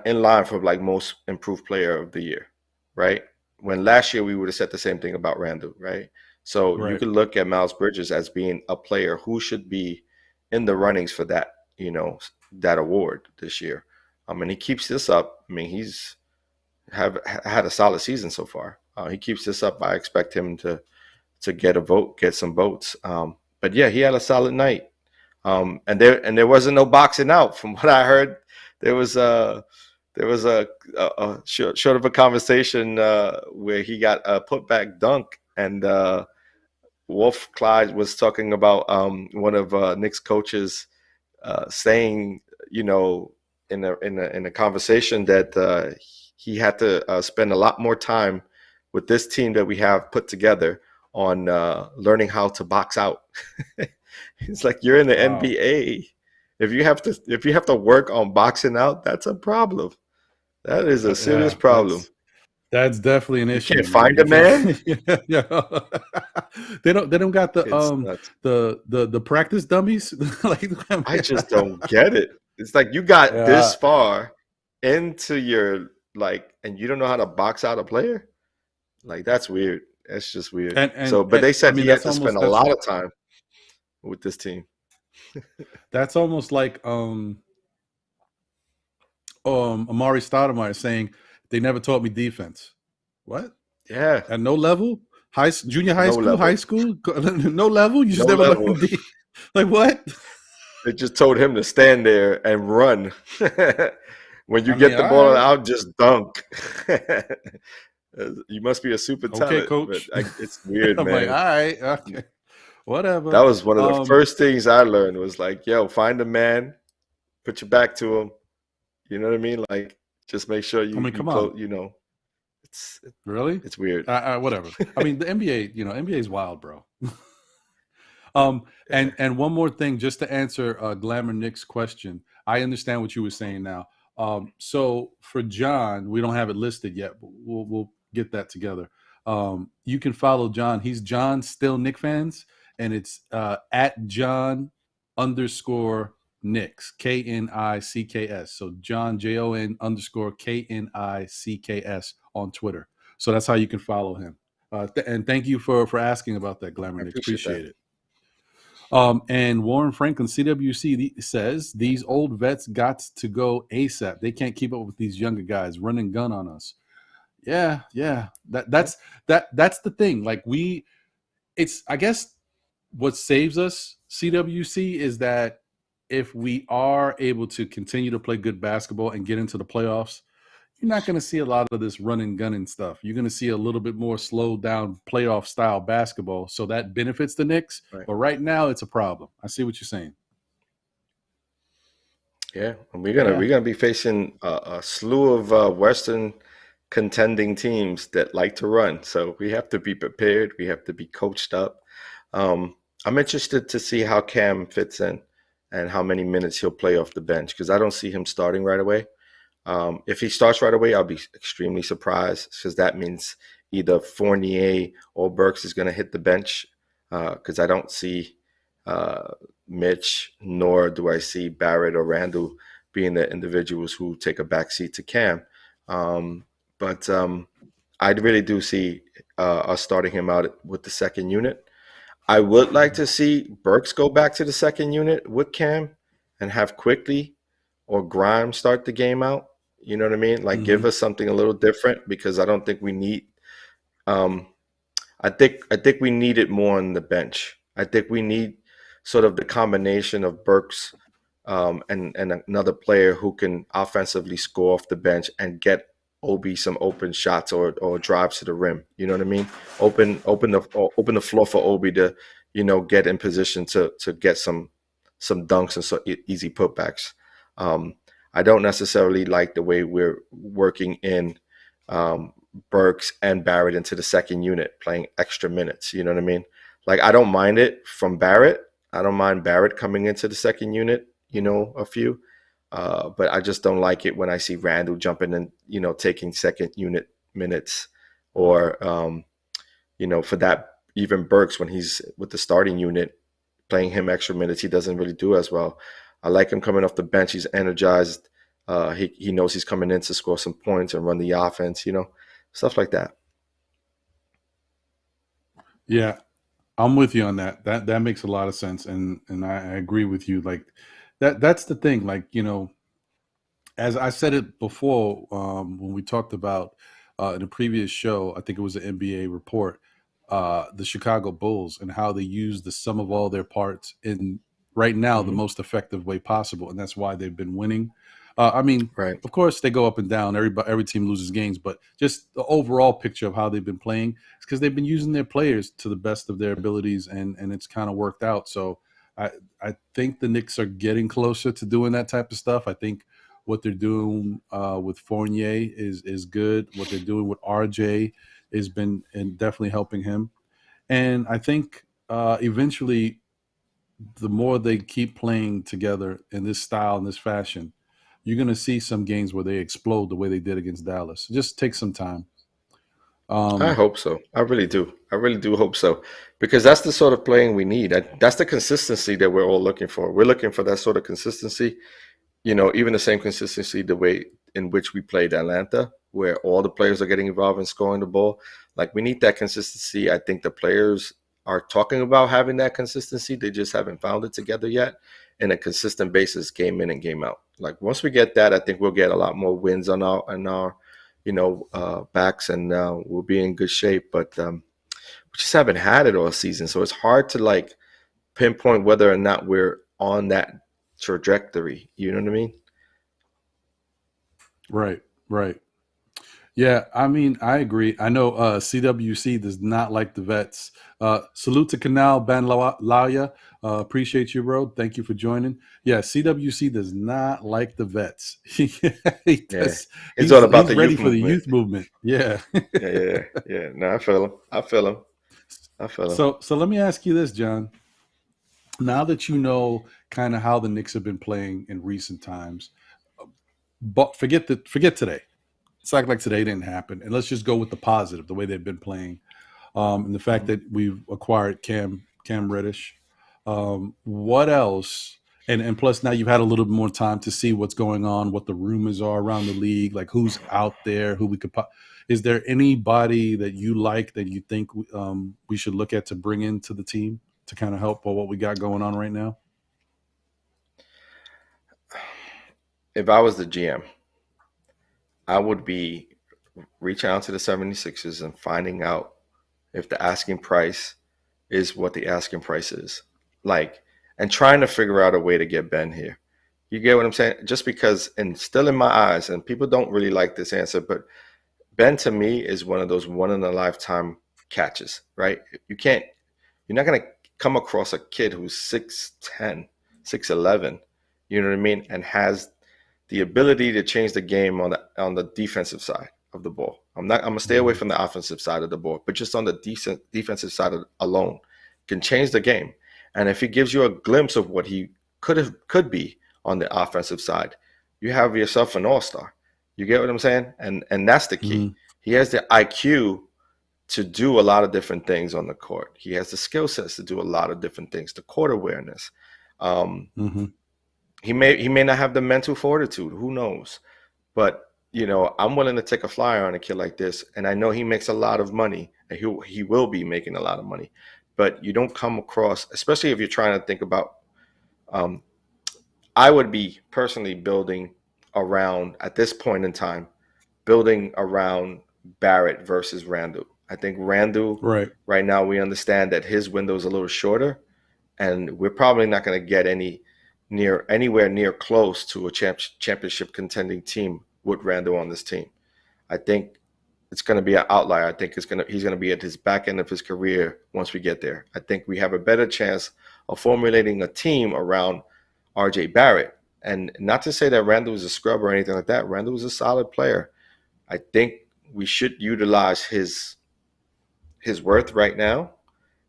in line for like most improved player of the year, right? When last year we would have said the same thing about Randall, right? So you could look at Miles Bridges as being a player who should be in the runnings for that, that award this year. And he keeps this up. I mean, he's had a solid season so far. He keeps this up. I expect him to get some votes. But yeah, he had a solid night. And there wasn't no boxing out. From what I heard, there was a short of a conversation where he got a putback dunk, and Wolf Clyde was talking about one of Knicks coaches saying, in a conversation that he had to spend a lot more time with this team that we have put together on learning how to box out. It's like, you're in the NBA. If you have to work on boxing out, that's a problem. That is a serious Yeah, problem. that's definitely an You issue, can't man. find a man. Yeah. They don't got It's nuts. the practice dummies. Like, I just don't get it. It's like you got yeah, this far into your and you don't know how to box out a player. Like that's weird. That's just weird. So, but and they I said mean he had to spend a lot of time with this team. that's almost like Amari Stoudemire saying they never taught me defense. What? Yeah, At no level? Junior high no school, high level, school, no level. You no just never level. learned D. Like what? They just told him to stand there and run. When you I mean, get the all ball right, out, just dunk. You must be a super okay, talent, but coach. it's weird, I'm like, all man. right, okay, That whatever. was one of the first things I learned was like, yo, find a man, put your back to him. You know what I mean? Like, just make sure I mean, you come on, close. You know, it's really? it's weird. Whatever. I mean, the NBA, NBA is wild, bro. Yeah. And one more thing, just to answer Glamour Nick's question, I understand what you were saying now. So for John, we don't have it listed yet, but we'll get that together. You can follow John. He's John Still Nick Fans, and it's at John _Knicks, KNICKS. So John JON _KNICKS on Twitter. So that's how you can follow him. And thank you for asking about that, Glamour I Nick. appreciate that. Appreciate it. And Warren Franklin, CWC, says these old vets got to go ASAP. They can't keep up with these younger guys running gun on us. Yeah. That's the thing. Like I guess what saves us, CWC, is that if we are able to continue to play good basketball and get into the playoffs, you're not going to see a lot of this running gunning stuff. You're going to see a little bit more slowed down playoff style basketball. So that benefits the Knicks. Right. But right now it's a problem. I see what you're saying. Yeah, and we're gonna be facing a slew of Western contending teams that like to run. So we have to be prepared. We have to be coached up. I'm interested to see how Cam fits in and how many minutes he'll play off the bench because I don't see him starting right away. If he starts right away, I'll be extremely surprised because that means either Fournier or Burks is going to hit the bench because I don't see Mitch, nor do I see Barrett or Randall being the individuals who take a backseat to Cam. But I really do see us starting him out with the second unit. I would like to see Burks go back to the second unit with Cam and have Quickly or Grimes start the game out. You know what I mean? Like give us something a little different because I don't think we need I think we need it more on the bench. I think we need sort of the combination of Burks and another player who can offensively score off the bench and get Obi some open shots or drives to the rim. You know what I mean? Open the floor for Obi to get in position to get some dunks and so easy putbacks. I don't necessarily like the way we're working in Burks and Barrett into the second unit, playing extra minutes. You know what I mean? Like I don't mind it from Barrett. I don't mind Barrett coming into the second unit. A few. But I just don't like it when I see Randall jumping in, taking second unit minutes or, for that, even Burks when he's with the starting unit, playing him extra minutes, he doesn't really do as well. I like him coming off the bench. He's energized. He knows he's coming in to score some points and run the offense, stuff like that. Yeah, I'm with you on that. That makes a lot of sense. And I agree with you. Like that's the thing. Like, as I said it before, when we talked about in a previous show, I think it was an NBA report, the Chicago Bulls and how they use the sum of all their parts in right now the most effective way possible, and that's why they've been winning. I mean, right. Of course they go up and down. Every team loses games, but just the overall picture of how they've been playing is because they've been using their players to the best of their abilities, and it's kind of worked out. So I think the Knicks are getting closer to doing that type of stuff. I think what they're doing with Fournier is good. What they're doing with RJ has been and definitely helping him. And I think eventually the more they keep playing together in this style, in this fashion, you're going to see some games where they explode the way they did against Dallas. Just take some time. I hope so. I really do. I really do hope so, because that's the sort of playing we need. That's the consistency that we're all looking for. We're looking for that sort of consistency. Even the same consistency the way in which we played Atlanta, where all the players are getting involved in scoring the ball. Like, we need that consistency. I think the players are talking about having that consistency. They just haven't found it together yet in a consistent basis, game in and game out. Like, once we get that, I think we'll get a lot more wins on our backs, and we'll be in good shape. But we just haven't had it all season, so it's hard to like pinpoint whether or not we're on that trajectory. You know what I mean? Right. Yeah, I mean, I agree. I know CWC does not like the vets. Salute to Canal Banlaya. Appreciate you, bro. Thank you for joining. Yeah, CWC does not like the vets. He's all about the ready youth for the movement. youth movement. Yeah. Yeah. No, I feel him. So let me ask you this, John. Now that you know kind of how the Knicks have been playing in recent times, but forget today. It's like today didn't happen, and let's just go with the positive, the way they've been playing, and the fact that we've acquired Cam Reddish. What else? And plus, now you've had a little bit more time to see what's going on, what the rumors are around the league, like who's out there, who we could. Is there anybody that you like that you think we should look at to bring into the team to kind of help what we got going on right now? If I was the GM, I would be reaching out to the 76ers and finding out if the asking price is what the asking price is. Like, and trying to figure out a way to get Ben here. You get what I'm saying? Just because, and still in my eyes, and people don't really like this answer, but Ben to me is one of those one in a lifetime catches, right? You're not going to come across a kid who's 6'10", 6'11", you know what I mean? And has the ability to change the game on the defensive side of the ball. I'm gonna stay away from the offensive side of the ball, but just on the defensive side alone can change the game. And if he gives you a glimpse of what he could be on the offensive side, you have yourself an all-star. You get what I'm saying? And that's the key. Mm-hmm. He has the IQ to do a lot of different things on the court. He has the skill sets to do a lot of different things, the court awareness. He may not have the mental fortitude. Who knows? But, I'm willing to take a flyer on a kid like this. And I know he makes a lot of money. And he will be making a lot of money. But you don't come across, especially if you're trying to think about, I would be personally building around, at this point in time, building around Barrett versus Randall. I think Randall, right now, we understand that his window is a little shorter. And we're probably not going to get anywhere near close to a championship contending team with Randall on this team. I think it's going to be an outlier. I think he's going to be at his back end of his career once we get there. I think we have a better chance of formulating a team around RJ Barrett. And not to say that Randall is a scrub or anything like that. Randall is a solid player. I think we should utilize his worth right now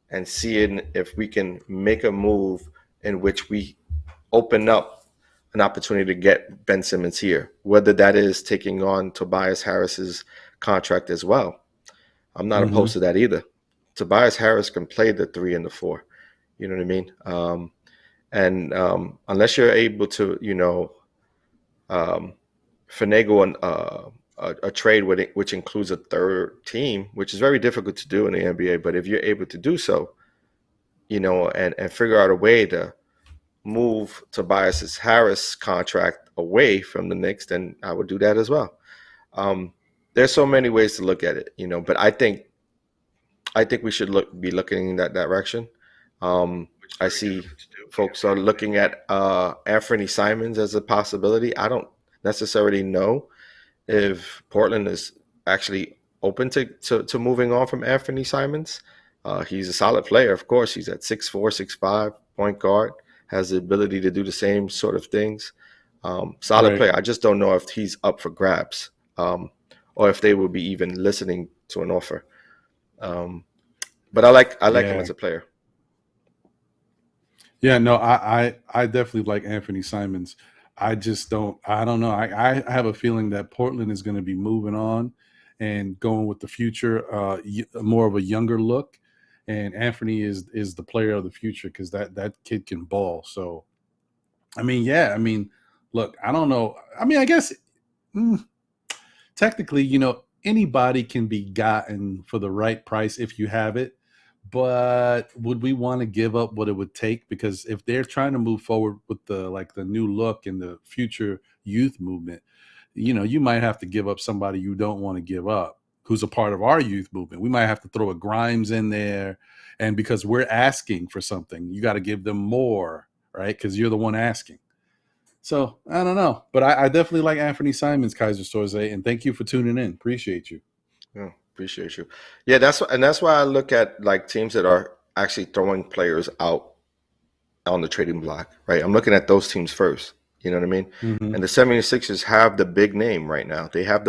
and see if we can make a move in which we open up an opportunity to get Ben Simmons here, whether that is taking on Tobias Harris's contract as well. I'm not opposed to that either. Tobias Harris can play the 3 and the 4. You know what I mean? Unless you're able to, finagle a trade which includes a third team, which is very difficult to do in the NBA. But if you're able to do so, and figure out a way to move Tobias Harris contract away from the Knicks, then I would do that as well. There's so many ways to look at it, but I think we should be looking in that direction. I see folks are looking at Anthony Simons as a possibility. I don't necessarily know if Portland is actually open to moving on from Anthony Simons. He's a solid player, of course. He's at 6'4", 6'5", point guard, has the ability to do the same sort of things. Solid player. I just don't know if he's up for grabs, or if they will be even listening to an offer. But I like him as a player. Yeah, no, I definitely like Anthony Simons. I don't know. I have a feeling that Portland is going to be moving on and going with the future, more of a younger look. And Anthony is the player of the future because that kid can ball. So I mean, yeah, I mean, look, I don't know. I mean, I guess mm, technically, anybody can be gotten for the right price if you have it. But would we want to give up what it would take? Because if they're trying to move forward with the new look and the future youth movement, you might have to give up somebody you don't want to give up, who's a part of our youth movement. We might have to throw a Grimes in there, and because we're asking for something, you got to give them more, right? Because you're the one asking. So I don't know, but I definitely like Anthony Simons, Kaiser Soze, and thank you for tuning in. Appreciate you. Yeah, appreciate you. Yeah, that's why I look at like teams that are actually throwing players out on the trading block, right? I'm looking at those teams first. You know what I mean? Mm-hmm. And the 76ers have the big name right now. They have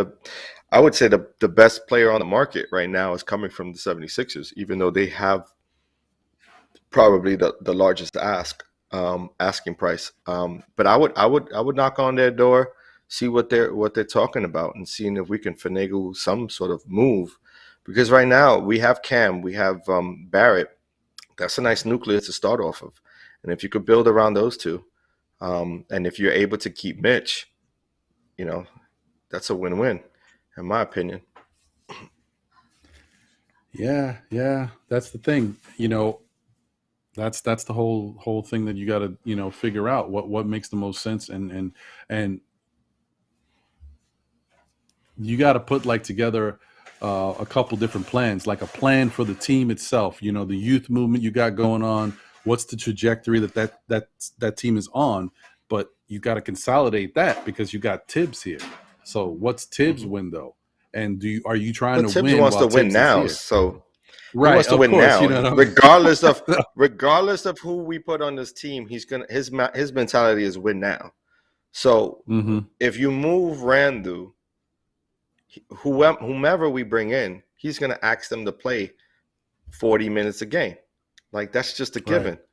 I would say the best player on the market right now is coming from the 76ers, even though they have probably the largest asking price. But I would knock on their door, see what they're talking about, and seeing if we can finagle some sort of move. Because right now we have Cam, we have Barrett. That's a nice nucleus to start off of, and if you could build around those two, and if you're able to keep Mitch, that's a win-win, in my opinion. Yeah, that's the thing. That's the whole thing that you got to figure out what makes the most sense, and you got to put like together a couple different plans, like a plan for the team itself. The youth movement you got going on. What's the trajectory that team is on? But you got to consolidate that because you got Tibbs here. So what's Tibbs' window? And are you trying But to Tibbs win? wants while to win Tibbs now, is here? so he Right, wants to of win course. now, You know what I mean? regardless of who we put on this team. His mentality is win now. So Mm-hmm. if you move Randu, whomever we bring in, he's gonna ask them to play 40 minutes a game. Like that's just a given. Right.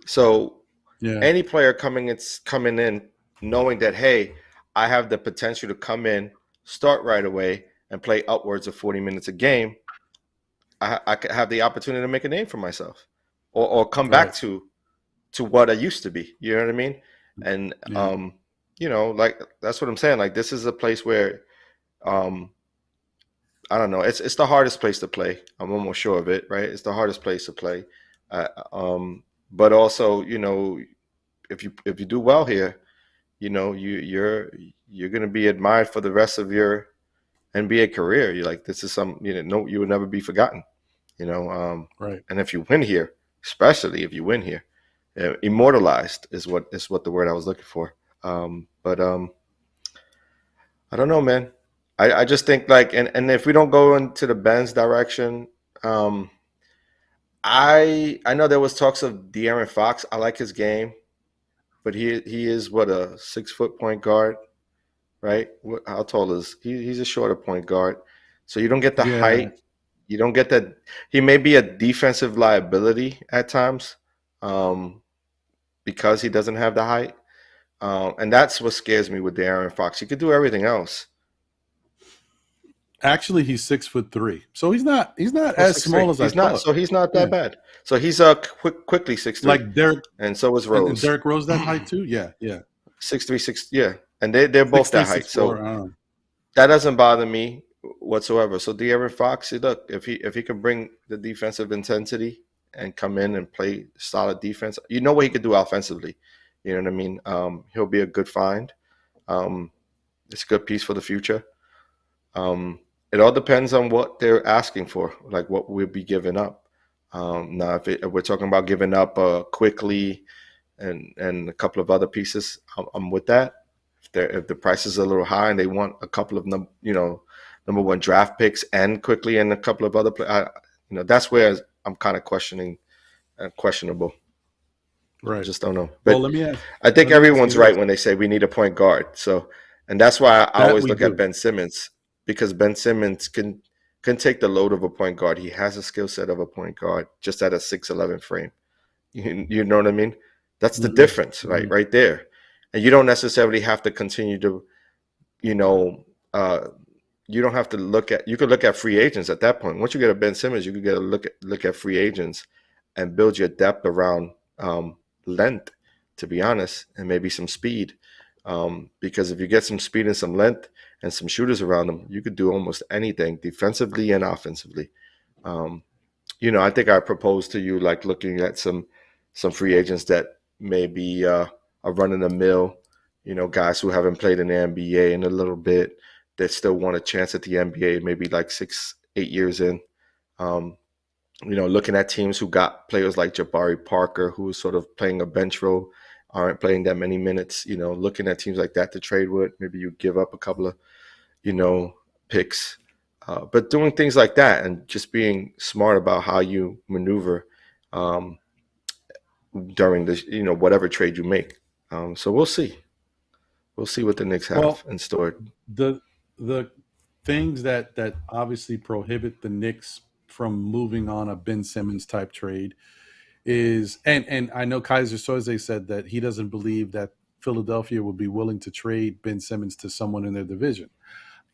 So Yeah. any player coming in knowing that, hey, I have the potential to come in, start right away, and play upwards of 40 minutes a game, I could have the opportunity to make a name for myself, or come back Right. to what I used to be. You know what I mean? And Yeah. like that's what I'm saying. Like this is a place where I don't know. It's the hardest place to play. I'm almost sure of it, right? It's the hardest place to play. Uh, but also, if you do well here, you're going to be admired for the rest of your NBA career. You're like, this is you will never be forgotten. Right. And if you win here, especially if you win here, immortalized is what the word I was looking for. But I don't know, man. I just think like, and if we don't go into the Ben's direction, I know there was talks of De'Aaron Fox. I like his game, but he is what, a 6 foot point guard, right? How tall is he? He's a shorter point guard, so you don't get the Yeah. height. You don't get that. He may be a defensive liability at times, because he doesn't have the height, and that's what scares me with De'Aaron Fox. He could do everything else. Actually, he's 6'3", so he's not Oh, as 6'3". small as I He's not. thought. So he's not that Yeah. bad. So he's quickly 6'3", Like Derek and so is and Rose. Derek Rose that height too. Yeah. 6'3", 6. Yeah, and they're both 6'3", that height. 6'4". So I don't know. that doesn't bother me whatsoever. So De'Aaron Fox, look, if he can bring the defensive intensity and come in and play solid defense, you know what he could do offensively. You know what I mean? He'll be a good find. It's a good piece for the future. It all depends on what they're asking for, like what we'll be giving up. Now, if we're talking about giving up quickly and a couple of other pieces, I'm with that. If the price is a little high and they want a couple of number one draft picks and quickly and a couple of other that's where I'm kind of questionable. Right. I just don't know. But Well, let me ask. I think Let me ask everyone's you right this. when they say we need a point guard. So, and that's why I That always we look at do. Ben Simmons, because Ben Simmons can take the load of a point guard. He has a skill set of a point guard just at a 6'11" frame. You know what I mean? That's the Mm-hmm. difference, right there. And you don't necessarily have to continue to, you know, you don't have to you could look at free agents at that point. Once you get a Ben Simmons, you could get a look at free agents and build your depth around length, to be honest, and maybe some speed. Because if you get some speed and some length and some shooters around them, you could do almost anything defensively and offensively. You know, I think I proposed to you like looking at some free agents that maybe are running the mill, you know, guys who haven't played in the NBA in a little bit that still want a chance at the NBA, maybe like 6-8 years in. You know, looking at teams who got players like Jabari Parker, who is sort of playing a bench role, aren't playing that many minutes, you know, looking at teams like that to trade with. Maybe you give up a couple of, you know, picks. But doing things like that and just being smart about how you maneuver during this, you know, whatever trade you make. So we'll see. We'll see what the Knicks have in store. The things that obviously prohibit the Knicks from moving on a Ben Simmons type trade is, and I know Kaiser Soze said that he doesn't believe that Philadelphia would be willing to trade Ben Simmons to someone in their division.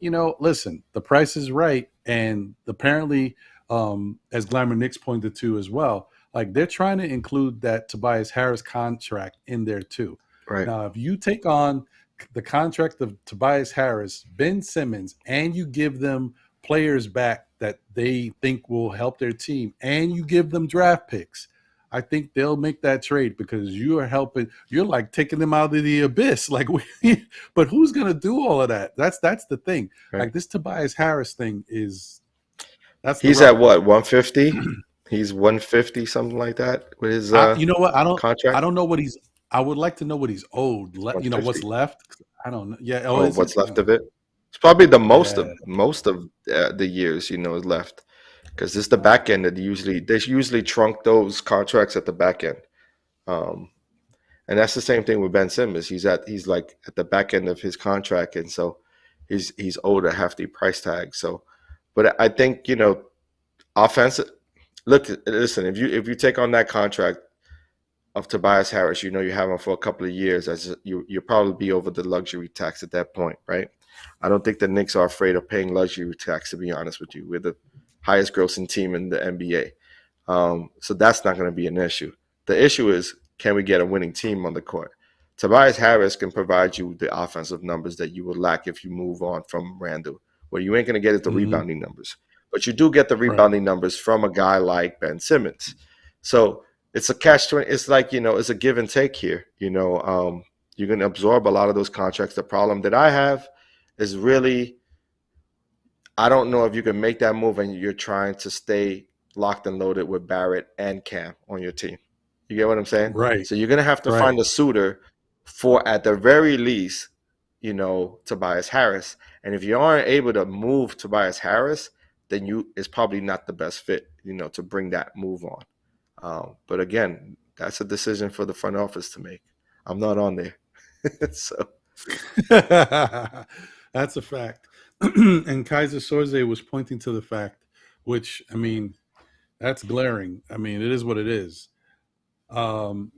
You know, listen, the price is right, and apparently, as Glamour Knicks pointed to as well, like they're trying to include that Tobias Harris contract in there too. Right now, if you take on the contract of Tobias Harris, Ben Simmons, and you give them players back that they think will help their team, and you give them draft picks, I think they'll make that trade because you are helping. You're like taking them out of the abyss. Like, but who's going to do all of that? That's the thing. right. Like this Tobias Harris thing is. He's at what, 150? He's 150, something like that with his you know what? contract. I don't know what he's. I would like to know what he's owed. You know what's left. I don't know. Yeah. Oh, what's left of it? It's probably the most of the years, you know, is left. Because this is the back end that they usually trunk those contracts at the back end, and that's the same thing with Ben Simmons. He's like at the back end of his contract, and so he's owed a hefty price tag. So, but I think, you know, offensive. Look, listen, if you take on that contract of Tobias Harris, you know you have him for a couple of years, as you'll probably be over the luxury tax at that point, right? I don't think the Knicks are afraid of paying luxury tax, to be honest with you. We're the highest grossing team in the NBA. So that's not going to be an issue. The issue is, can we get a winning team on the court? Tobias Harris can provide you the offensive numbers that you would lack if you move on from Randall. What you ain't going to get is the rebounding numbers. But you do get the rebounding numbers from a guy like Ben Simmons. So it's a catch-20. It's like, you know, it's a give and take here. You know, you're going to absorb a lot of those contracts. The problem that I have is really, I don't know if you can make that move and you're trying to stay locked and loaded with Barrett and Cam on your team. You get what I'm saying? Right. So you're going to have to find a suitor for, at the very least, you know, Tobias Harris. And if you aren't able to move Tobias Harris, then it's probably not the best fit, you know, to bring that move on. But again, that's a decision for the front office to make. I'm not on there. So that's a fact. And Kaiser Soze was pointing to the fact, which, I mean, that's glaring. I mean, it is what it is. De'Aaron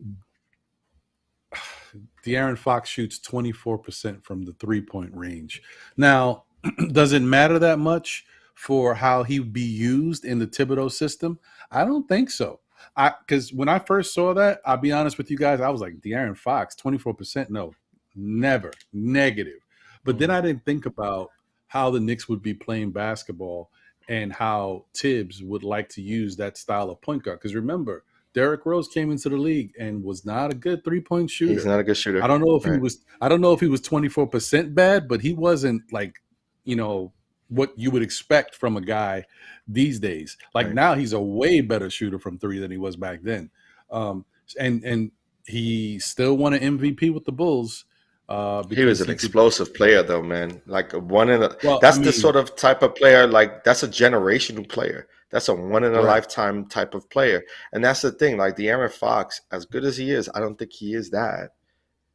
Fox shoots 24% from the three-point range. Now, does it matter that much for how he would be used in the Thibodeau system? I don't think so. Because when I first saw that, I'll be honest with you guys, I was like, De'Aaron Fox, 24%? No, never. Negative. But then I didn't think about how the Knicks would be playing basketball and how Tibbs would like to use that style of point guard. Because remember, Derrick Rose came into the league and was not a good three-point shooter. He's not a good shooter. I don't know if he was. I don't know if he was 24% bad, but he wasn't like, you know, what you would expect from a guy these days. Like now, he's a way better shooter from three than he was back then. And he still won an MVP with the Bulls. He was an explosive player, though, man. Like the sort of type of player. Like that's a generational player. That's a one in a lifetime type of player. And that's the thing. Like De'Aaron Fox, as good as he is, I don't think he is that.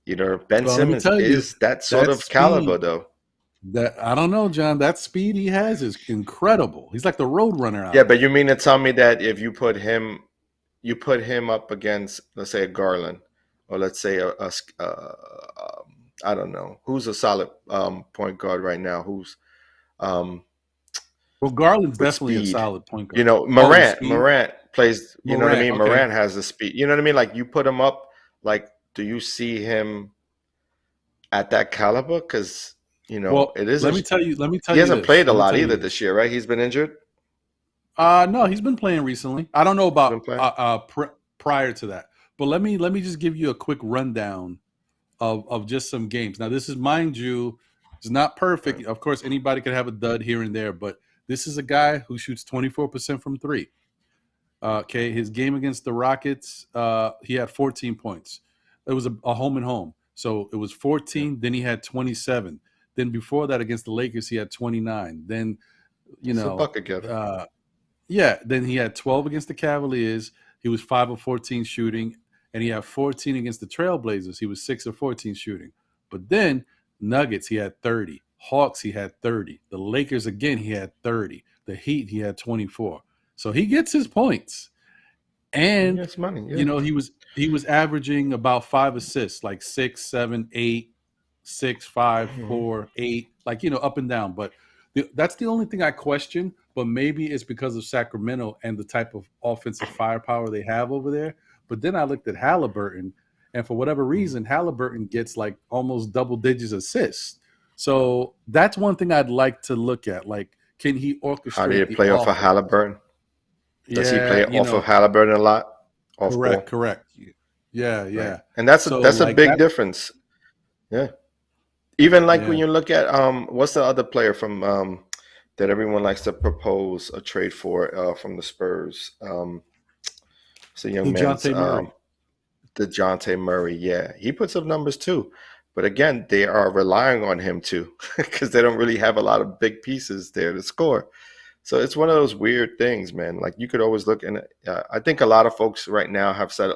You know, Ben Simmons is that sort of caliber, though. That I don't know, John. That speed he has is incredible. He's like the road runner out. Yeah, but you mean to tell me that if you put him you put him up against, let's say, a Garland, or let's say I don't know who's a solid point guard right now. Who's Well, Garland's with definitely a speed? solid point You guard. know, Oh, with Morant. speed? Morant plays. You know what I Morant. mean? Okay. Morant has the speed. You know what I mean? Like you put him up. Like, do you see him at that caliber? Because Well, it is. let me tell you. Let me tell He you hasn't this. played a Let me lot tell you either this. this year, right? He's been injured. No, he's been playing recently. I don't know Been about playing. prior to that, but let me just give you a quick rundown of just some games. Now, this is, mind you, it's not perfect. Right. Of course, anybody could have a dud here and there, but this is a guy who shoots 24% from three. Okay, his game against the Rockets, he had 14 points. It was a home and home, so it was 14. Yeah. Then he had 27. Then before that, against the Lakers, he had 29. Then It's a bucket gift. yeah, then he had 12 against the Cavaliers. He was 5 of 14 shooting, and he had 14 against the Trailblazers. He was 6 of 14 shooting. But then Nuggets, he had 30. Hawks, he had 30. The Lakers, again, he had 30. The Heat, he had 24. So he gets his points. And Yes, money. Yeah. he was averaging about 5 assists, like 6, 7, 8, 6, 5, 4, 8, like up and down. But that's the only thing I question. But maybe it's because of Sacramento and the type of offensive firepower they have over there. But then I looked at Halliburton, and for whatever reason, Halliburton gets like almost double digits assists. So that's one thing I'd like to look at. Like, can he orchestrate? How do you play off of Halliburton? Does he play Yeah, off of Halliburton a lot? Off ball? correct. Yeah. Right. And that's So, a like, big difference. Yeah. Even like when Yeah. you look at what's the other player from that everyone likes to propose a trade for from the Spurs? It's a young man's DeJounte Murray. DeJounte Murray. Yeah, he puts up numbers too. But again, they are relying on him too because they don't really have a lot of big pieces there to score. So it's one of those weird things, man. Like you could always look, and I think a lot of folks right now have sort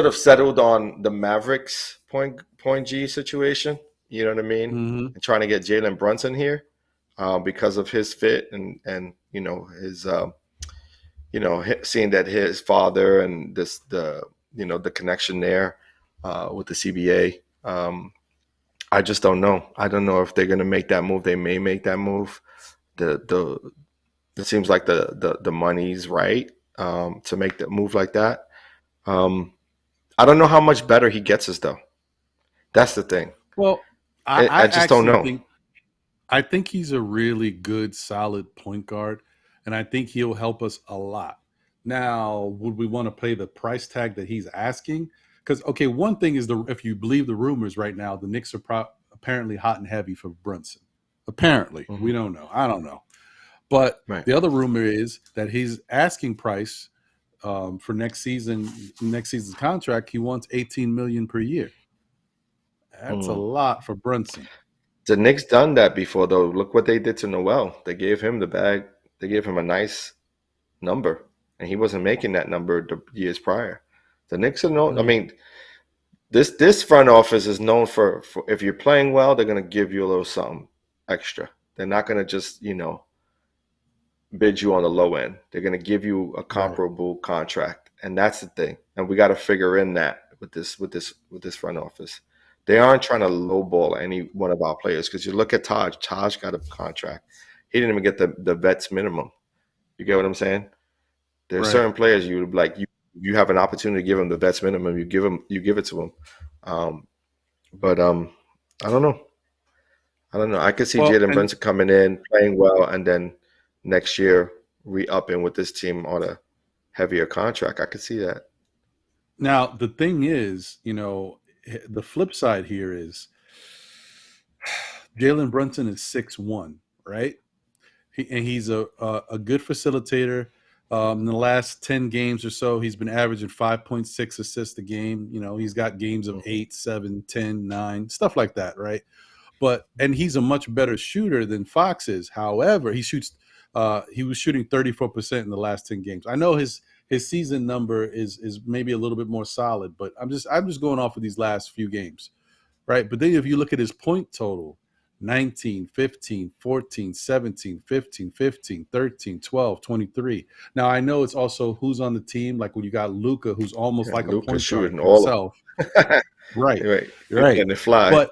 of settled on the Mavericks point G situation. You know what I mean? Mm-hmm. And trying to get Jalen Brunson here because of his fit and his seeing that his father and the connection there with the CBA. I just don't know. I don't know if they're going to make that move. They may make that move. It seems like the money's right to make that move like that. I don't know how much better he gets us though. That's the thing. Well, I just don't know. I think he's a really good, solid point guard, and I think he'll help us a lot. Now, would we want to pay the price tag that he's asking? Because, okay, one thing is, if you believe the rumors right now, the Knicks are apparently hot and heavy for Brunson. Apparently. We don't know. I don't know. But the other rumor is that his asking price for next season's contract, he wants $18 million per year. That's a lot for Brunson. The Knicks done that before, though. Look what they did to Noel. They gave him the bag. They gave him a nice number, and he wasn't making that number the years prior. The Knicks are known. I mean, this front office is known for if you're playing well, they're going to give you a little something extra. They're not going to just bid you on the low end. They're going to give you a comparable contract, and that's the thing. And we got to figure in that with this front office. They aren't trying to lowball any one of our players because you look at Taj. Taj got a contract. He didn't even get the vets minimum. You get what I'm saying? There are certain players you would like. You have an opportunity to give them the vets minimum. You give it to them. But I don't know. I could see Jalen Brunson coming in, playing well, and then next year re-upping with this team on a heavier contract. I could see that. Now, the thing is, the flip side here is Jalen Brunson is 6'1", right? He's a good facilitator. In the last 10 games or so, he's been averaging 5.6 assists a game. He's got games of 8, 7, 10, 9, stuff like that, right? And he's a much better shooter than Fox is. However, he was shooting 34% in the last 10 games. I know his season number is maybe a little bit more solid, but I'm just going off of these last few games, right? But then if you look at his point total, 19, 15, 14, 17, 15, 15, 13, 12, 23. Now, I know it's also who's on the team. Like when you got Luca, who's almost like a Luka point guard shooting all of himself. them. Right. Right. He's Right. letting it fly.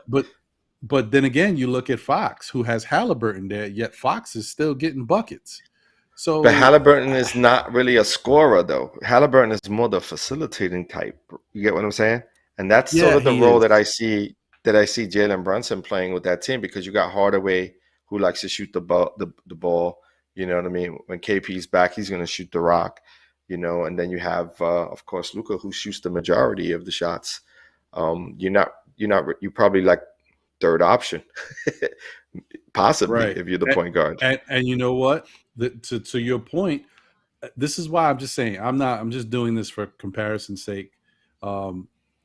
But then again, you look at Fox, who has Halliburton there, yet Fox is still getting buckets. So, But Halliburton is not really a scorer, though. Halliburton is more the facilitating type. You get what I'm saying? And that's sort yeah, of the he role is. that I see Jalen Brunson playing with that team, because you got Hardaway, who likes to shoot the ball. You know what I mean? When KP's back, he's going to shoot the rock. You know, and then you have, of course, Luka, who shoots the majority of the shots. You're probably like third option, possibly, Right. if you're the point guard. And you know what? To your point, this is why I'm just saying I'm just doing this for comparison's sake.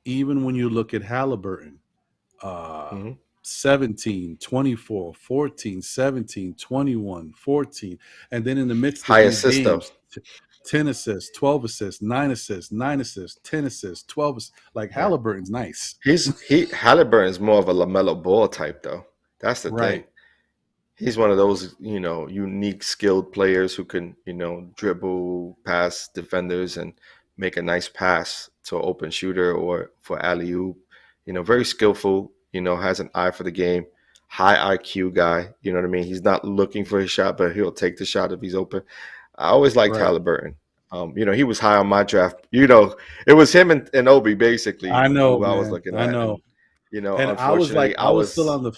Even when you look at Halliburton, 17, 24, 14, 17, 21, 14, and then in the midst of High these assist, games, 10 assists, 12 assists, 9 assists, 9 assists, 10 assists, 12 assists. Like Halliburton's nice. Halliburton's more of a LaMelo Ball type, though. That's the Right. thing. He's one of those, unique, skilled players who can, dribble past defenders and make a nice pass to an open shooter or for alley-oop. Very skillful, has an eye for the game, high IQ guy. You know what I mean? He's not looking for his shot, but he'll take the shot if he's open. I always liked Halliburton. He was high on my draft. It was him and Obi, basically. I know, who man. I was looking at. I know. And, And unfortunately, I was still on the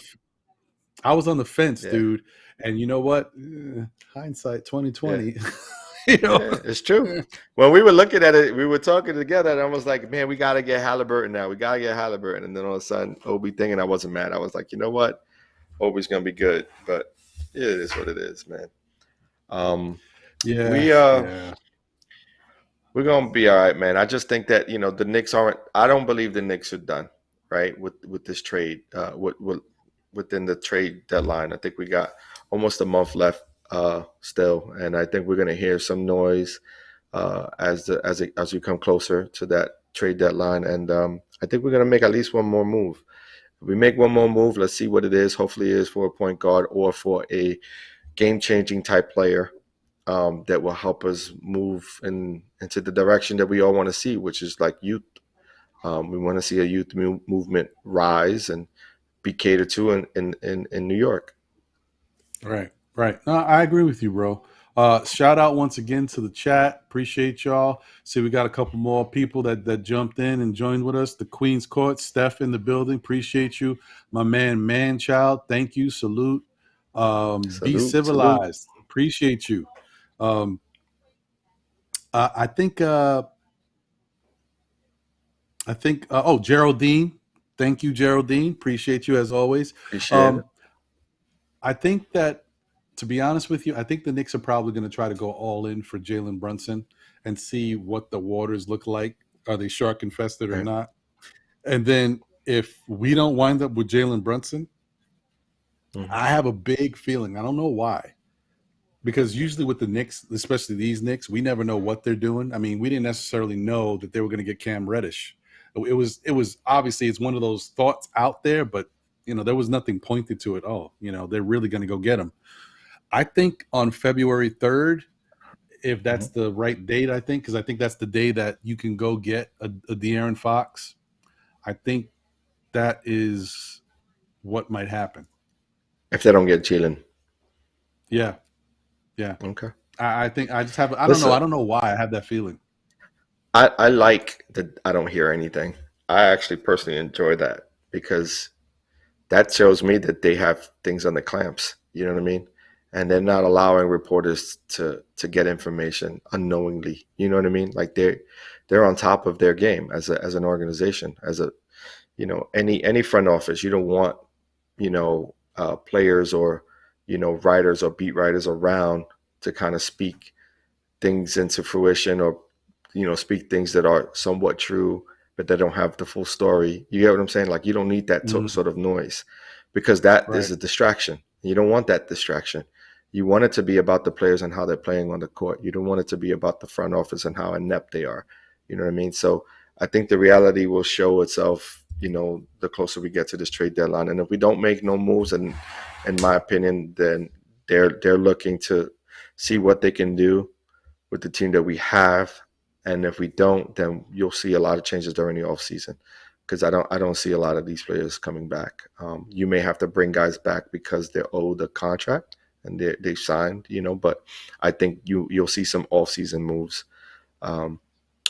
I was on the fence, dude. And you know what? Hindsight 2020. Yeah, it's true. When we were looking at it, we were talking together, and I was like, man, we got to get Halliburton now. We got to get Halliburton. And then all of a sudden, Obi thing, and I wasn't mad. I was like, you know what? Obi's going to be good. But it is what it is, man. We're going to be all right, man. I just think that, the Knicks I don't believe the Knicks are done, right, with this trade, within the trade deadline. I think we got almost a month left still, and I think we're going to hear some noise as we come closer to that trade deadline. And I think we're going to make at least one more move. If we make one more move, let's see what it is. Hopefully it is for a point guard or for a game-changing type player that will help us move into the direction that we all want to see, which is like youth. We want to see a youth movement rise and be catered to in New York. Right. No, I agree with you, bro. Shout out once again to the chat. Appreciate y'all. See, we got a couple more people that jumped in and joined with us. The Queen's Court, Steph in the building. Appreciate you. My man Child. Thank you. Salute. Be civilized. Salute. Appreciate you. I think Geraldine. Thank you, Geraldine. Appreciate you as always. Appreciate it. I think that, to be honest with you, I think the Knicks are probably going to try to go all in for Jalen Brunson and see what the waters look like. Are they shark infested or not? And then if we don't wind up with Jalen Brunson, I have a big feeling. I don't know why. Because usually with the Knicks, especially these Knicks, we never know what they're doing. I mean, we didn't necessarily know that they were going to get Cam Reddish. It was obviously it's one of those thoughts out there, but there was nothing pointed to it. Oh, they're really going to go get him. I think on February 3rd, if that's the right date, because I think that's the day that you can go get a De'Aaron Fox. I think that is what might happen. If they don't get Jalen. Yeah. Okay. I think I just have. I don't know why I have that feeling. I like that I don't hear anything. I actually personally enjoy that because that shows me that they have things on the clamps. You know what I mean? And they're not allowing reporters to get information unknowingly. You know what I mean? Like they're on top of their game as an organization, as a any front office. You don't want players or writers or beat writers around to kind of speak things into fruition or speak things that are somewhat true but they don't have the full story. You get what I'm saying? Like you don't need that sort of noise because that is a distraction. You don't want that distraction. You want it to be about the players and how they're playing on the court. You don't want it to be about the front office and how inept they are. You know what I mean? So I think the reality will show itself, the closer we get to this trade deadline. And if we don't make no moves, and in my opinion, then they're looking to see what they can do with the team that we have. And if we don't, then you'll see a lot of changes during the offseason, because I don't see a lot of these players coming back. You may have to bring guys back because they're owed a contract and they've signed, but I think you'll see some offseason moves.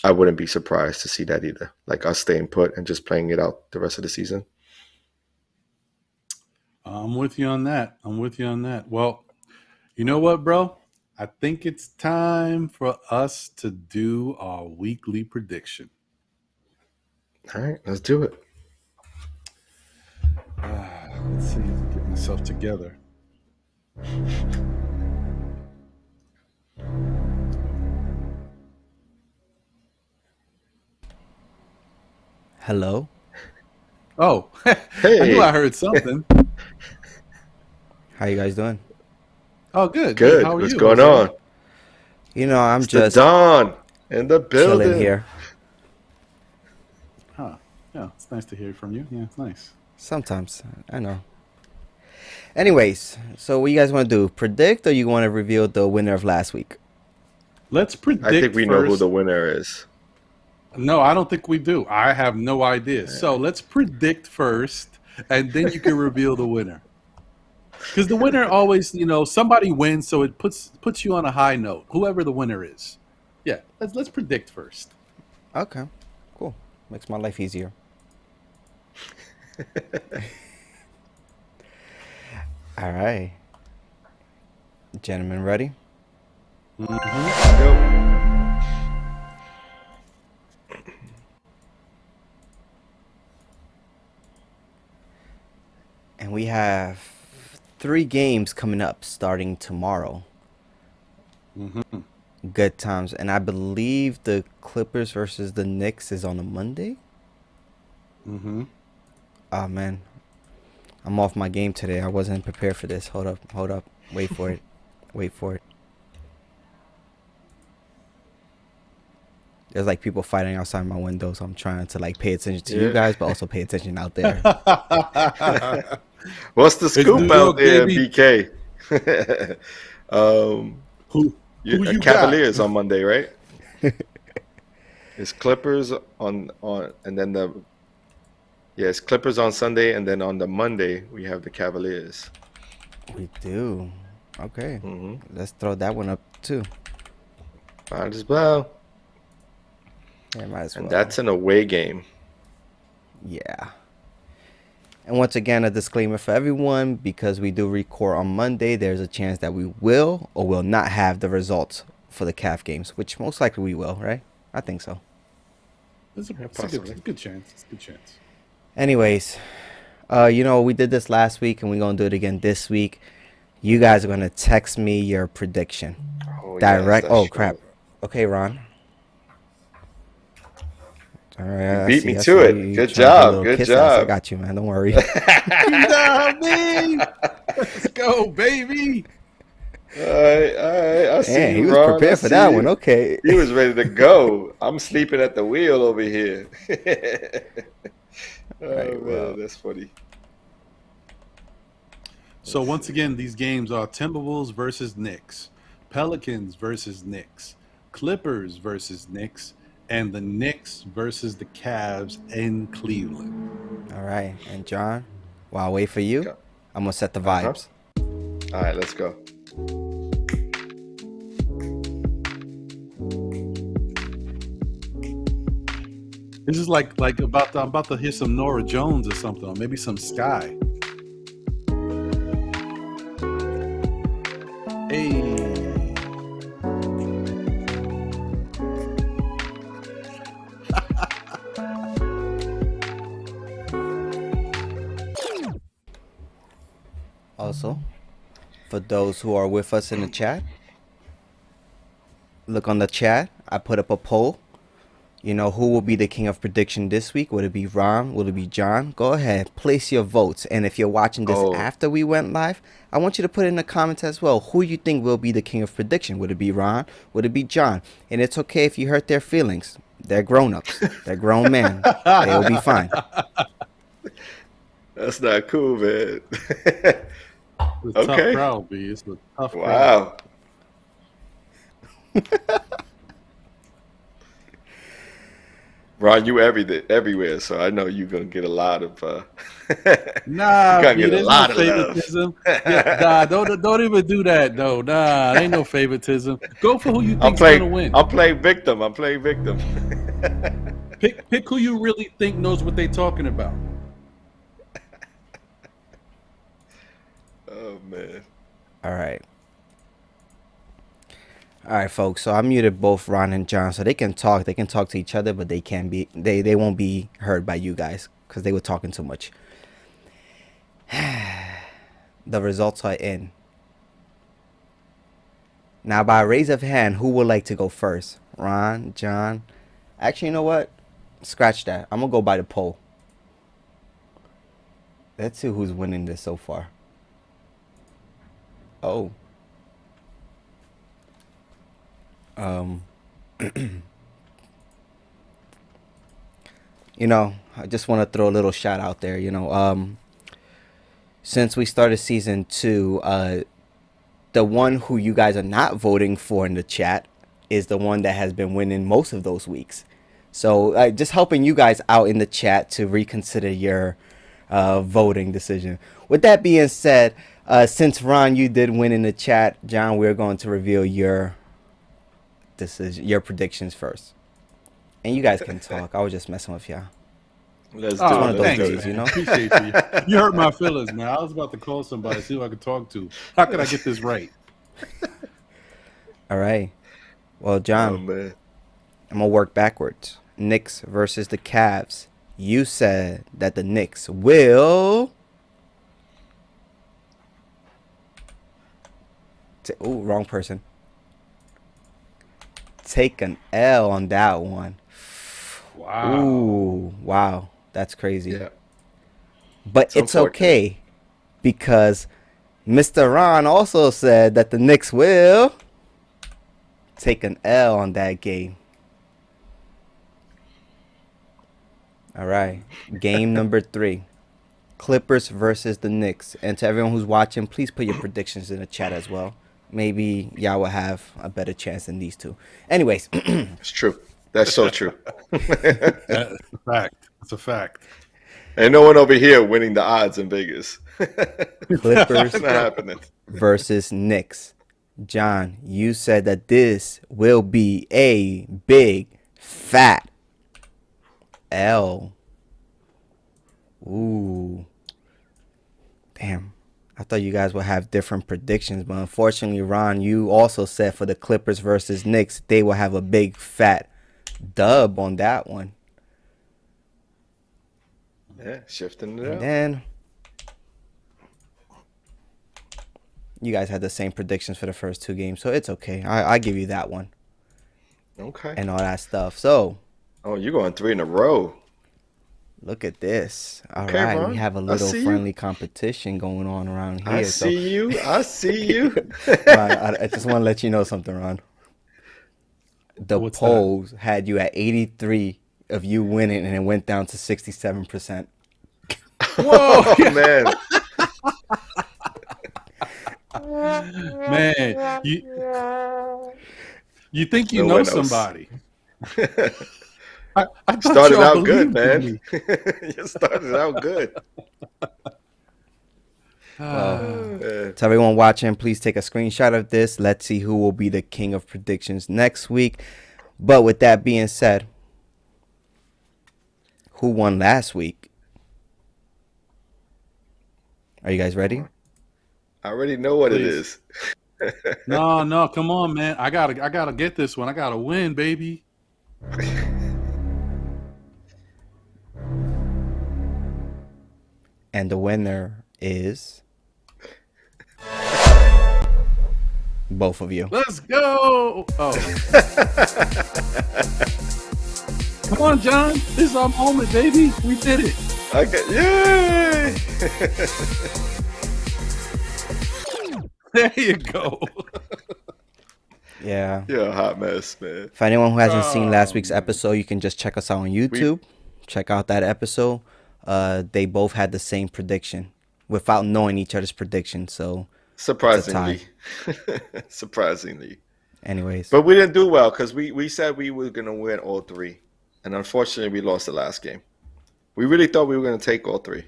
I wouldn't be surprised to see that either, like us staying put and just playing it out the rest of the season. I'm with you on that. Well, you know what, bro? I think it's time for us to do our weekly prediction. All right, let's do it. Let's see if I can get myself together. Hello. Oh, Hey. I knew I heard something. How you guys doing? Oh, good. Good. How are What's you? going on? I'm It's the just Dawn in the building chilling here. Huh. Yeah, it's nice to hear from you. Yeah, it's nice. Sometimes, I know. Anyways, so what you guys want to do? Predict, or you want to reveal the winner of last week? Let's predict. I think we know who first. the winner is. No, I don't think we do. I have no idea. So let's predict first, and then you can reveal the winner. Because the winner always, somebody wins, so it puts you on a high note. Whoever the winner is. Yeah, let's predict first. Okay, cool. Makes my life easier. All right, gentlemen, ready? Go. And we have 3 games coming up starting tomorrow. Good times. And I believe the Clippers versus the Knicks is on a Monday. Oh, man. I'm off my game today. I wasn't prepared for this. Hold up. Wait for it. There's like people fighting outside my window, so I'm trying to like pay attention to you guys, but also pay attention out there. What's the scoop New out York, there, baby. BK? Who you Cavaliers got? on Monday, right? It's Clippers on and then it's Clippers on Sunday, and then on the Monday we have the Cavaliers. We do. Okay. Let's throw that one up too. Might as well. Yeah, might as well. And that's an away game. Yeah. And once again, a disclaimer for everyone, because we do record on Monday, there's a chance that we will or will not have the results for the CAF games, which most likely we will, right? I think so. It's a good chance. It's a good chance. Anyways, we did this last week and we're going to do it again this week. You guys are going to text me your prediction. Direct. Yes, crap. Okay, Ron. All right, you beat me to it. Good job. I got you, man. Don't worry. Let's go, baby. All right. I see Man, you, he was Ron. prepared for that one. Okay. He was ready to go. I'm sleeping at the wheel over here. Man, that's funny. So once again, these games are Timberwolves versus Knicks, Pelicans versus Knicks, Clippers versus Knicks, and the Knicks versus the Cavs in Cleveland. All right. And John, while I wait for you, I'm going to set the vibes. All right, let's go. This is like I'm about to hear some Nora Jones or something, or maybe some Sky. Hey. Also, for those who are with us in the chat, look on the chat. I put up a poll. Who will be the king of prediction this week? Would it be Ron? Would it be John? Go ahead, place your votes. And if you're watching this after we went live, I want you to put in the comments as well who you think will be the king of prediction. Would it be Ron? Would it be John? And it's okay if you hurt their feelings. They're grown-ups. They're grown men. They will be fine. That's not cool, man. It's a tough crowd, B. It's a tough crowd. Wow. Ron, you everywhere, so I know you're gonna get a lot of. Nah, B, there's no favoritism. Nah, don't even do that. No, nah, ain't no favoritism. Go for who you think's gonna win. I'm playing victim. Pick who you really think knows what they're talking about. Oh man. All right, folks. So I muted both Ron and John, so they can talk. They can talk to each other, but they won't be heard by you guys because they were talking too much. The results are in. Now, by a raise of hand, who would like to go first? Ron, John. Actually, you know what? Scratch that. I'm gonna go by the poll. Let's see who's winning this so far. Oh. You know, I just want to throw a little shout out there. You know, since we started season 2, the one who you guys are not voting for in the chat is the one that has been winning most of those weeks. So just helping you guys out in the chat to reconsider your voting decision. With that being said, since Ron, you did win in the chat, John, we're going to reveal your decision, your predictions first, and you guys can talk. I was just messing with y'all. Let's do one of those thanks, days, you know. Appreciate you. You hurt my feelings, man. I was about to call somebody, see who I could talk to. How could I get this right? All right. Well, John, I'm gonna work backwards. Knicks versus the Cavs. You said that the Knicks will. Oh, wrong person. Take an L on that one. Wow. Ooh, wow. That's crazy. Yeah. But it's okay because Mr. Ron also said that the Knicks will take an L on that game. All right. Game number 3. Clippers versus the Knicks. And to everyone who's watching, please put your predictions in the chat as well. Maybe y'all will have a better chance than these two. Anyways. It's true. That's so true. That's a fact. That's a fact. Ain't no one over here winning the odds in Vegas. Clippers not happening. Versus Knicks. John, you said that this will be a big, fat L. Ooh. Damn. I thought you guys would have different predictions, but unfortunately, Ron, you also said for the Clippers versus Knicks, they will have a big, fat dub on that one. Yeah, shifting it And up. then you guys had the same predictions for the first 2 games, so it's okay. I give you that one. Okay. And all that stuff. So. Oh, you're going 3 in a row. Look at this. All Okay, right, Ron. we have a little friendly competition going on around here. I see you. I see you. Ron, I just want to let you know something, Ron. The What's polls had you at 83 of you winning, and it went down to 67%. Whoa, man. Man, you think you know somebody. I started out good, man. You started out good. To everyone watching, please take a screenshot of this. Let's see who will be the king of predictions next week. But with that being said, who won last week? Are you guys ready? I already know what it is. No, come on, man. I gotta get this one. I gotta win, baby. And the winner is both of you. Let's go. Oh. Come on, John. This is our moment, baby. We did it. Okay. Yay! There you go. Yeah. You're a hot mess, man. For anyone who hasn't seen last week's episode, you can just check us out on YouTube. Check out that episode. they both had the same prediction without knowing each other's prediction. So surprisingly, surprisingly. Anyways, but we didn't do well because we said we were gonna win all three, and unfortunately, we lost the last game. We really thought we were gonna take all three.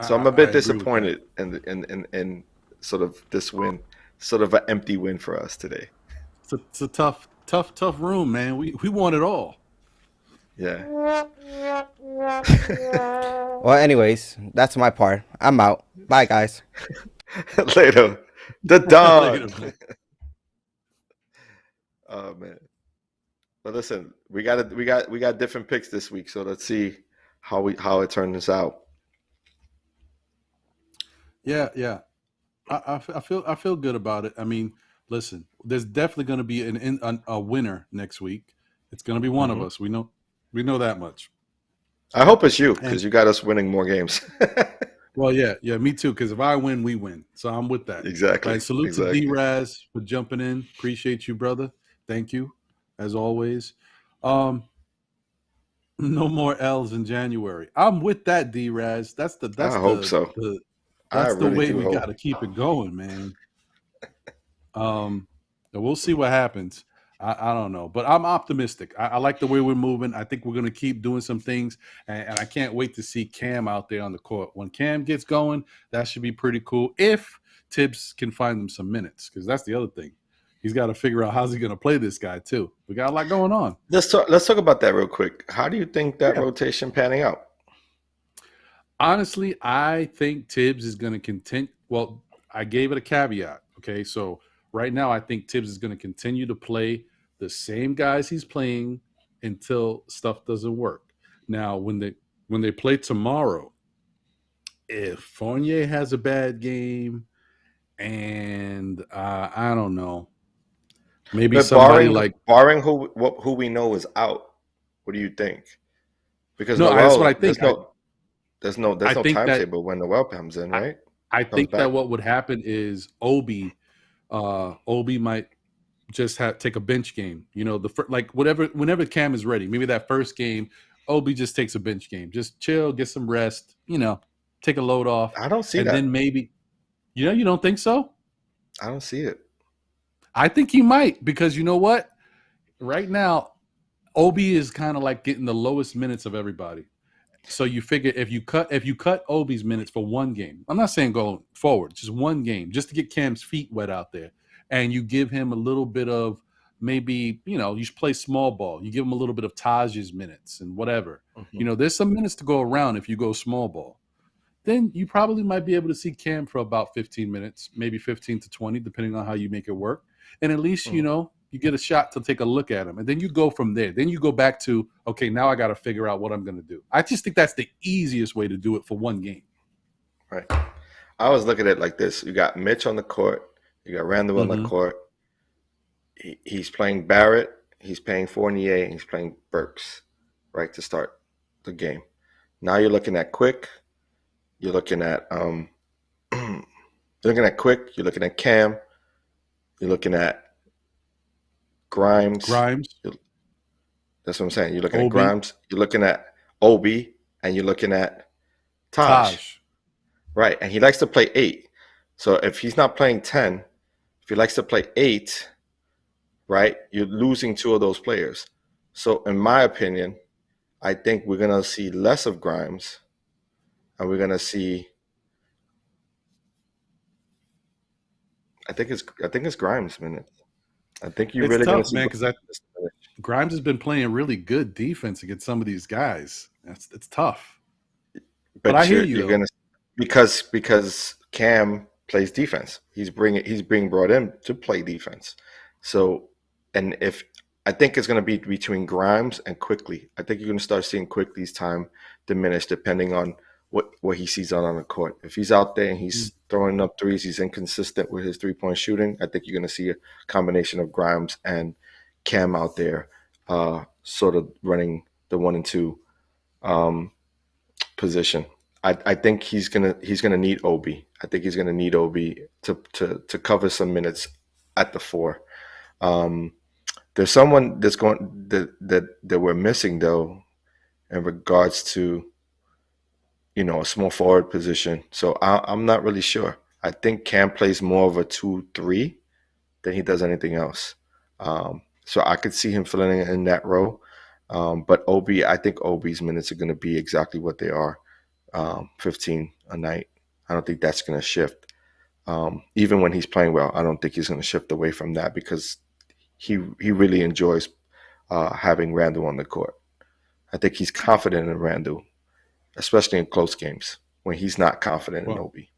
So I'm a bit disappointed in sort of this win, sort of an empty win for us today. It's a tough room, man. We want it all. Yeah. Well, anyways, that's my part. I'm out. Bye, guys. Later. The dog. Oh man. But listen, we got different picks this week, so let's see how it turns out. Yeah. I feel good about it. I mean, listen, there's definitely going to be a winner next week. It's going to be one of us. We know that much. I hope it's you because you got us winning more games. Well, yeah, me too. Because if I win, we win. So I'm with that. Exactly. Right, salute to D-Raz for jumping in. Appreciate you, brother. Thank you, as always. No more L's in January. I'm with that, D-Raz. I hope so. That's the way we got to keep it going, man. We'll see what happens. I don't know, but I'm optimistic. I like the way we're moving. I think we're going to keep doing some things, and I can't wait to see Cam out there on the court. When Cam gets going, that should be pretty cool if Tibbs can find him some minutes, because that's the other thing. He's got to figure out how's he going to play this guy, too. We got a lot going on. Let's talk about that real quick. How do you think that rotation panning out? Honestly, I think Tibbs is going to continue. Well, I gave it a caveat, okay? So right now, I think Tibbs is going to continue to play the same guys he's playing until stuff doesn't work. Now, when they play tomorrow, if Fournier has a bad game, and I don't know, maybe but somebody barring who we know is out, what do you think? Because that's what I think. There's no timetable when Noel comes in, right? I think that what would happen is Obi might just take a bench game. You know, whenever Cam is ready, maybe that first game, Obi just takes a bench game. Just chill, get some rest, take a load off. I don't see that. And then maybe, you don't think so? I don't see it. I think he might, because you know what? Right now, Obi is kind of like getting the lowest minutes of everybody. So you figure if you cut Obi's minutes for one game, I'm not saying going forward, just one game, just to get Cam's feet wet out there, and you give him a little bit of maybe, you should play small ball. You give him a little bit of Taj's minutes and whatever. Mm-hmm. There's some minutes to go around if you go small ball. Then you probably might be able to see Cam for about 15 minutes, maybe 15 to 20, depending on how you make it work. And at least, you get a shot to take a look at him. And then you go from there. Then you go back to, okay, now I got to figure out what I'm going to do. I just think that's the easiest way to do it for one game. Right. I was looking at it like this. You got Mitch on the court. You got Randall on the court. He's playing Barrett. He's playing Fournier. And he's playing Burks, right, to start the game. Now you're looking at Quick. You're looking at Quick. You're looking at Cam. You're looking at Grimes. That's what I'm saying. You're looking at Grimes. You're looking at Obi, and you're looking at Taj. Right, and he likes to play 8. So if he's not playing 10, if he likes to play 8, right, you're losing 2 of those players. So in my opinion, I think we're gonna see less of Grimes, and we're gonna see. I think it's Grimes minutes. I think you're really going to see, man, because Grimes has been playing really good defense against some of these guys. It's tough. But I hear you. You're going to, because Cam plays defense. He's being brought in to play defense. So, and I think it's going to be between Grimes and Quickly. I think you're going to start seeing Quickly's time diminish depending on what he sees on the court. If he's out there and he's throwing up threes, he's inconsistent with his 3-point shooting, I think you're going to see a combination of Grimes and Cam out there sort of running the 1 and 2 position. I think he's gonna need Obi. I think he's gonna need Obi to cover some minutes at the 4. There's someone that's going that we're missing though in regards to a small forward position. So I'm not really sure. I think Cam plays more of a 2-3 than he does anything else. So I could see him filling in that role. But Obi, I think Obi's minutes are going to be exactly what they are, 15 a night. I don't think that's going to shift. Even when he's playing well, I don't think he's going to shift away from that because he really enjoys having Randall on the court. I think he's confident in Randall, especially in close games when he's not confident in Obi.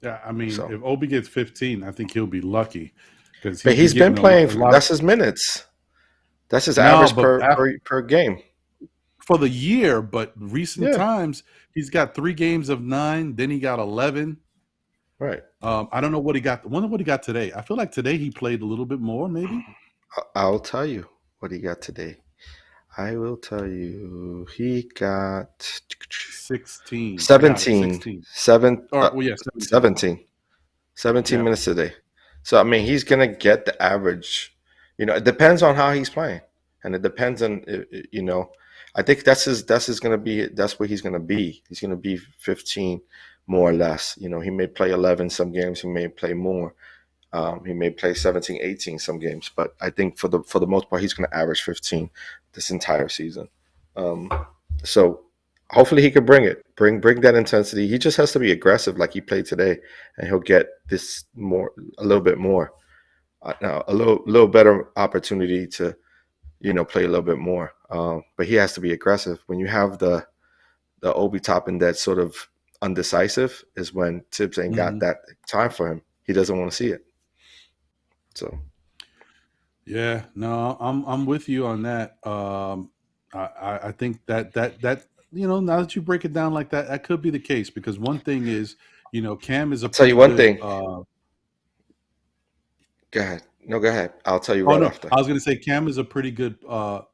Yeah, I mean, if Obi gets 15, I think he'll be lucky because he's been playing. That's his minutes. That's his average per game for the year. But recent times, he's got 3 games of 9. Then he got 11. Right. I don't know what he got. I wonder what he got today. I feel like today he played a little bit more, maybe. I'll tell you what he got today. I will tell you. He got 16. 17. 16. 17. 17 minutes today. So, I mean, he's going to get the average. It depends on how he's playing. And it depends on, I think that's going to be, that's where he's going to be. He's going to be 15 more or less. He may play 11 some games. He may play more. He may play 17, 18 some games. But I think for the most part, he's going to average 15 this entire season. So hopefully he could bring it, bring that intensity. He just has to be aggressive like he played today, and he'll get this a little bit more. Now a little better opportunity to, play a little bit more. But he has to be aggressive. When you have the Obi Toppin that's sort of undecisive is when Tibbs ain't got that time for him. He doesn't want to see it. So yeah, no, I'm with you on that. I think that now that you break it down like that, that could be the case because one thing is, Cam is a. I'll tell you one thing. Go ahead. No, go ahead. I'll tell you after. I was going to say Cam is a pretty good, person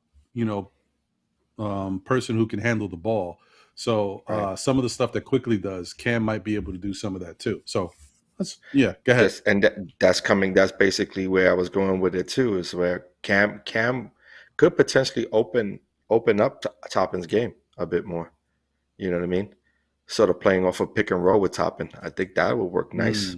who can handle the ball. So some of the stuff that Quickly does, Cam might be able to do some of that too. So go ahead. Yes, and that's coming. That's basically where I was going with it too. Is where Cam could potentially open up Toppin's game a bit more. You know what I mean? Sort of playing off a pick and roll with Toppin. I think that would work nice.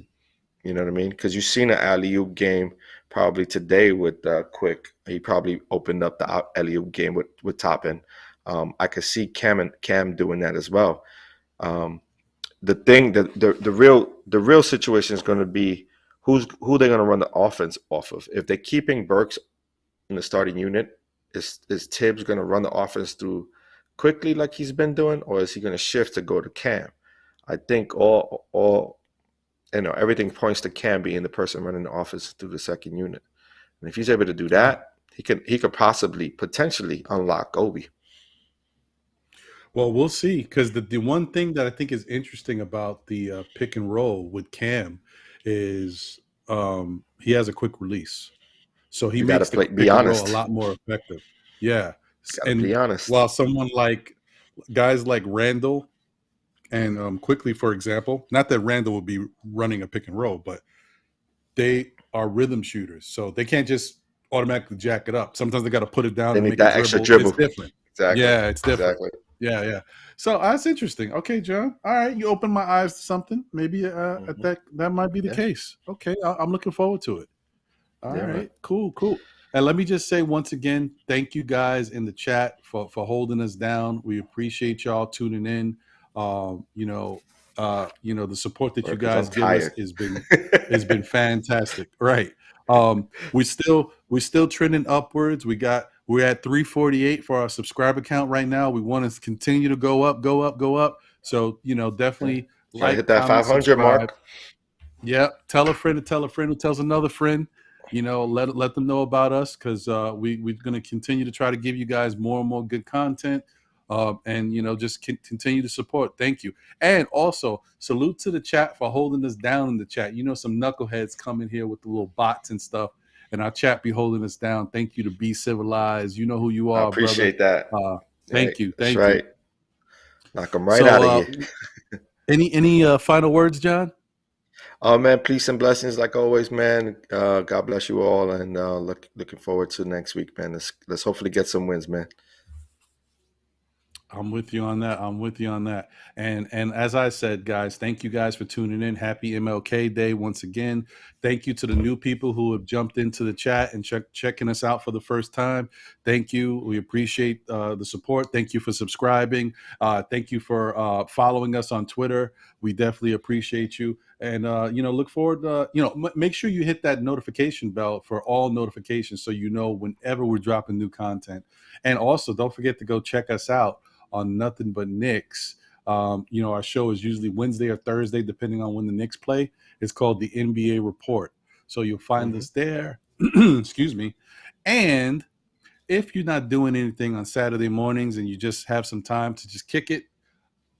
You know what I mean? Because you've seen an alley-oop game probably today with Quick. He probably opened up the alley-oop game with Toppin. I could see Cam doing that as well. The thing that the real situation is going to be who they're going to run the offense off of. If they're keeping Burks in the starting unit, is Tibbs going to run the offense through Quickly like he's been doing, or is he going to shift to go to Cam? I think everything points to Cam being the person running the offense through the second unit. And if he's able to do that, he could potentially unlock Obi. Well, we'll see, because the one thing that I think is interesting about the pick and roll with Cam is he has a quick release, so he makes the pick and roll a lot more effective. Yeah, and be honest. While someone like guys like Randall and Quickly, for example, not that Randall would be running a pick and roll, but they are rhythm shooters, so they can't just automatically jack it up. Sometimes they got to put it down. They and need that extra dribble. It's different. Exactly. Yeah, it's different. Exactly. Yeah. So that's interesting. Okay, John. All right, you opened my eyes to something. Maybe that might be the case. Okay, I'm looking forward to it. All right, cool. And let me just say once again, thank you guys in the chat for holding us down. We appreciate y'all tuning in. The support that you guys give us has been fantastic. Right. We're still trending upwards. We're at 348 for our subscriber count right now. We want to continue to go up. So, definitely hit that 500 mark. Yeah. Tell a friend who tells another friend, let them know about us, because we're going to continue to try to give you guys more and more good content. And just continue to support. Thank you. And also salute to the chat for holding us down in the chat. Some knuckleheads come in here with the little bots and stuff, and our chat be holding us down. Thank you to Be Civilized. You know who you are. I appreciate brother. that. Thank you. That's right. Knock them right out of here. Any final words, John? Oh man, peace and blessings like always, man. God bless you all, and looking forward to next week, man. Let's hopefully get some wins, man. I'm with you on that. I'm with you on that. And as I said, guys, thank you guys for tuning in. Happy MLK Day once again. Thank you to the new people who have jumped into the chat and checking us out for the first time. Thank you. We appreciate the support. Thank you for subscribing. Thank you for following us on Twitter. We definitely appreciate you. And look forward. Make sure you hit that notification bell for all notifications so you know whenever we're dropping new content. And also, don't forget to go check us out on Nothing But Knicks. Our show is usually Wednesday or Thursday, depending on when the Knicks play. It's called the NBA Report. So you'll find us there. Excuse me. And if you're not doing anything on Saturday mornings and you just have some time to just kick it,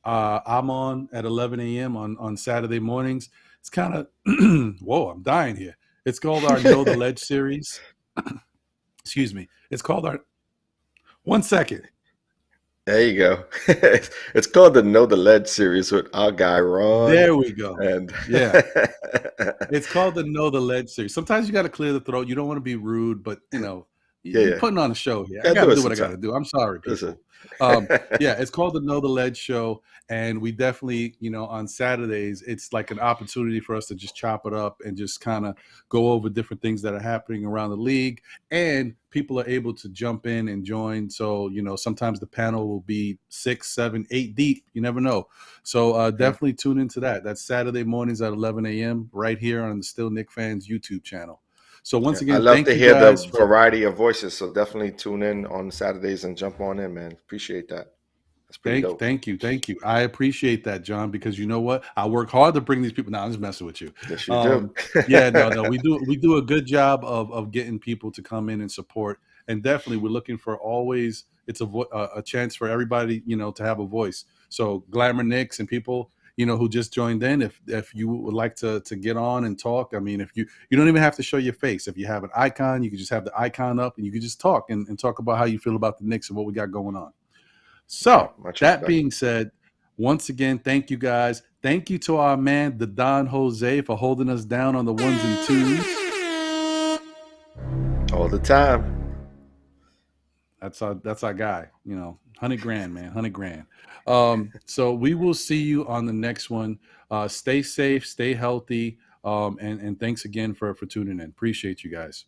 I'm on at 11 a.m. on Saturday mornings. It's kind of, whoa, I'm dying here. It's called our Know the Ledge series. Excuse me. It's called our, 1 second. There you go. It's called the Know the Ledge series with our guy Ron. There we go. And yeah, it's called the Know the Ledge series. Sometimes you got to clear the throat. You don't want to be rude, but you're putting on a show here. I got to do what I got to do. I'm sorry, people. It's called the Know the Ledge show, and we definitely, on Saturdays, it's like an opportunity for us to just chop it up and just kind of go over different things that are happening around the league, and people are able to jump in and join. So, sometimes the panel will be 6, 7, 8 deep. You never know. So definitely tune into that. That's Saturday mornings at 11 a.m. right here on the Still Knick Fans YouTube channel. So once again, I love thank to you hear guys the variety of voices. So definitely tune in on Saturdays and jump on in, man. Appreciate that. That's pretty dope. Thank you. I appreciate that, John, because you know what? I work hard to bring these people. No, I'm just messing with you. Yes, you do. We do a good job of getting people to come in and support. And definitely, we're looking for always. It's a chance for everybody, to have a voice. So Glamour Knicks and people, who just joined in, if you would like to get on and talk, I mean, if you don't even have to show your face. If you have an icon, you can just have the icon up and you can just talk and talk about how you feel about the Knicks and what we got going on. So that being said, once again, thank you guys. Thank you to our man, the Don Jose, for holding us down on the 1s and 2s. All the time. That's our guy, $100,000, man, $100,000. So we will see you on the next one. Stay safe, stay healthy, and thanks again for tuning in. Appreciate you guys.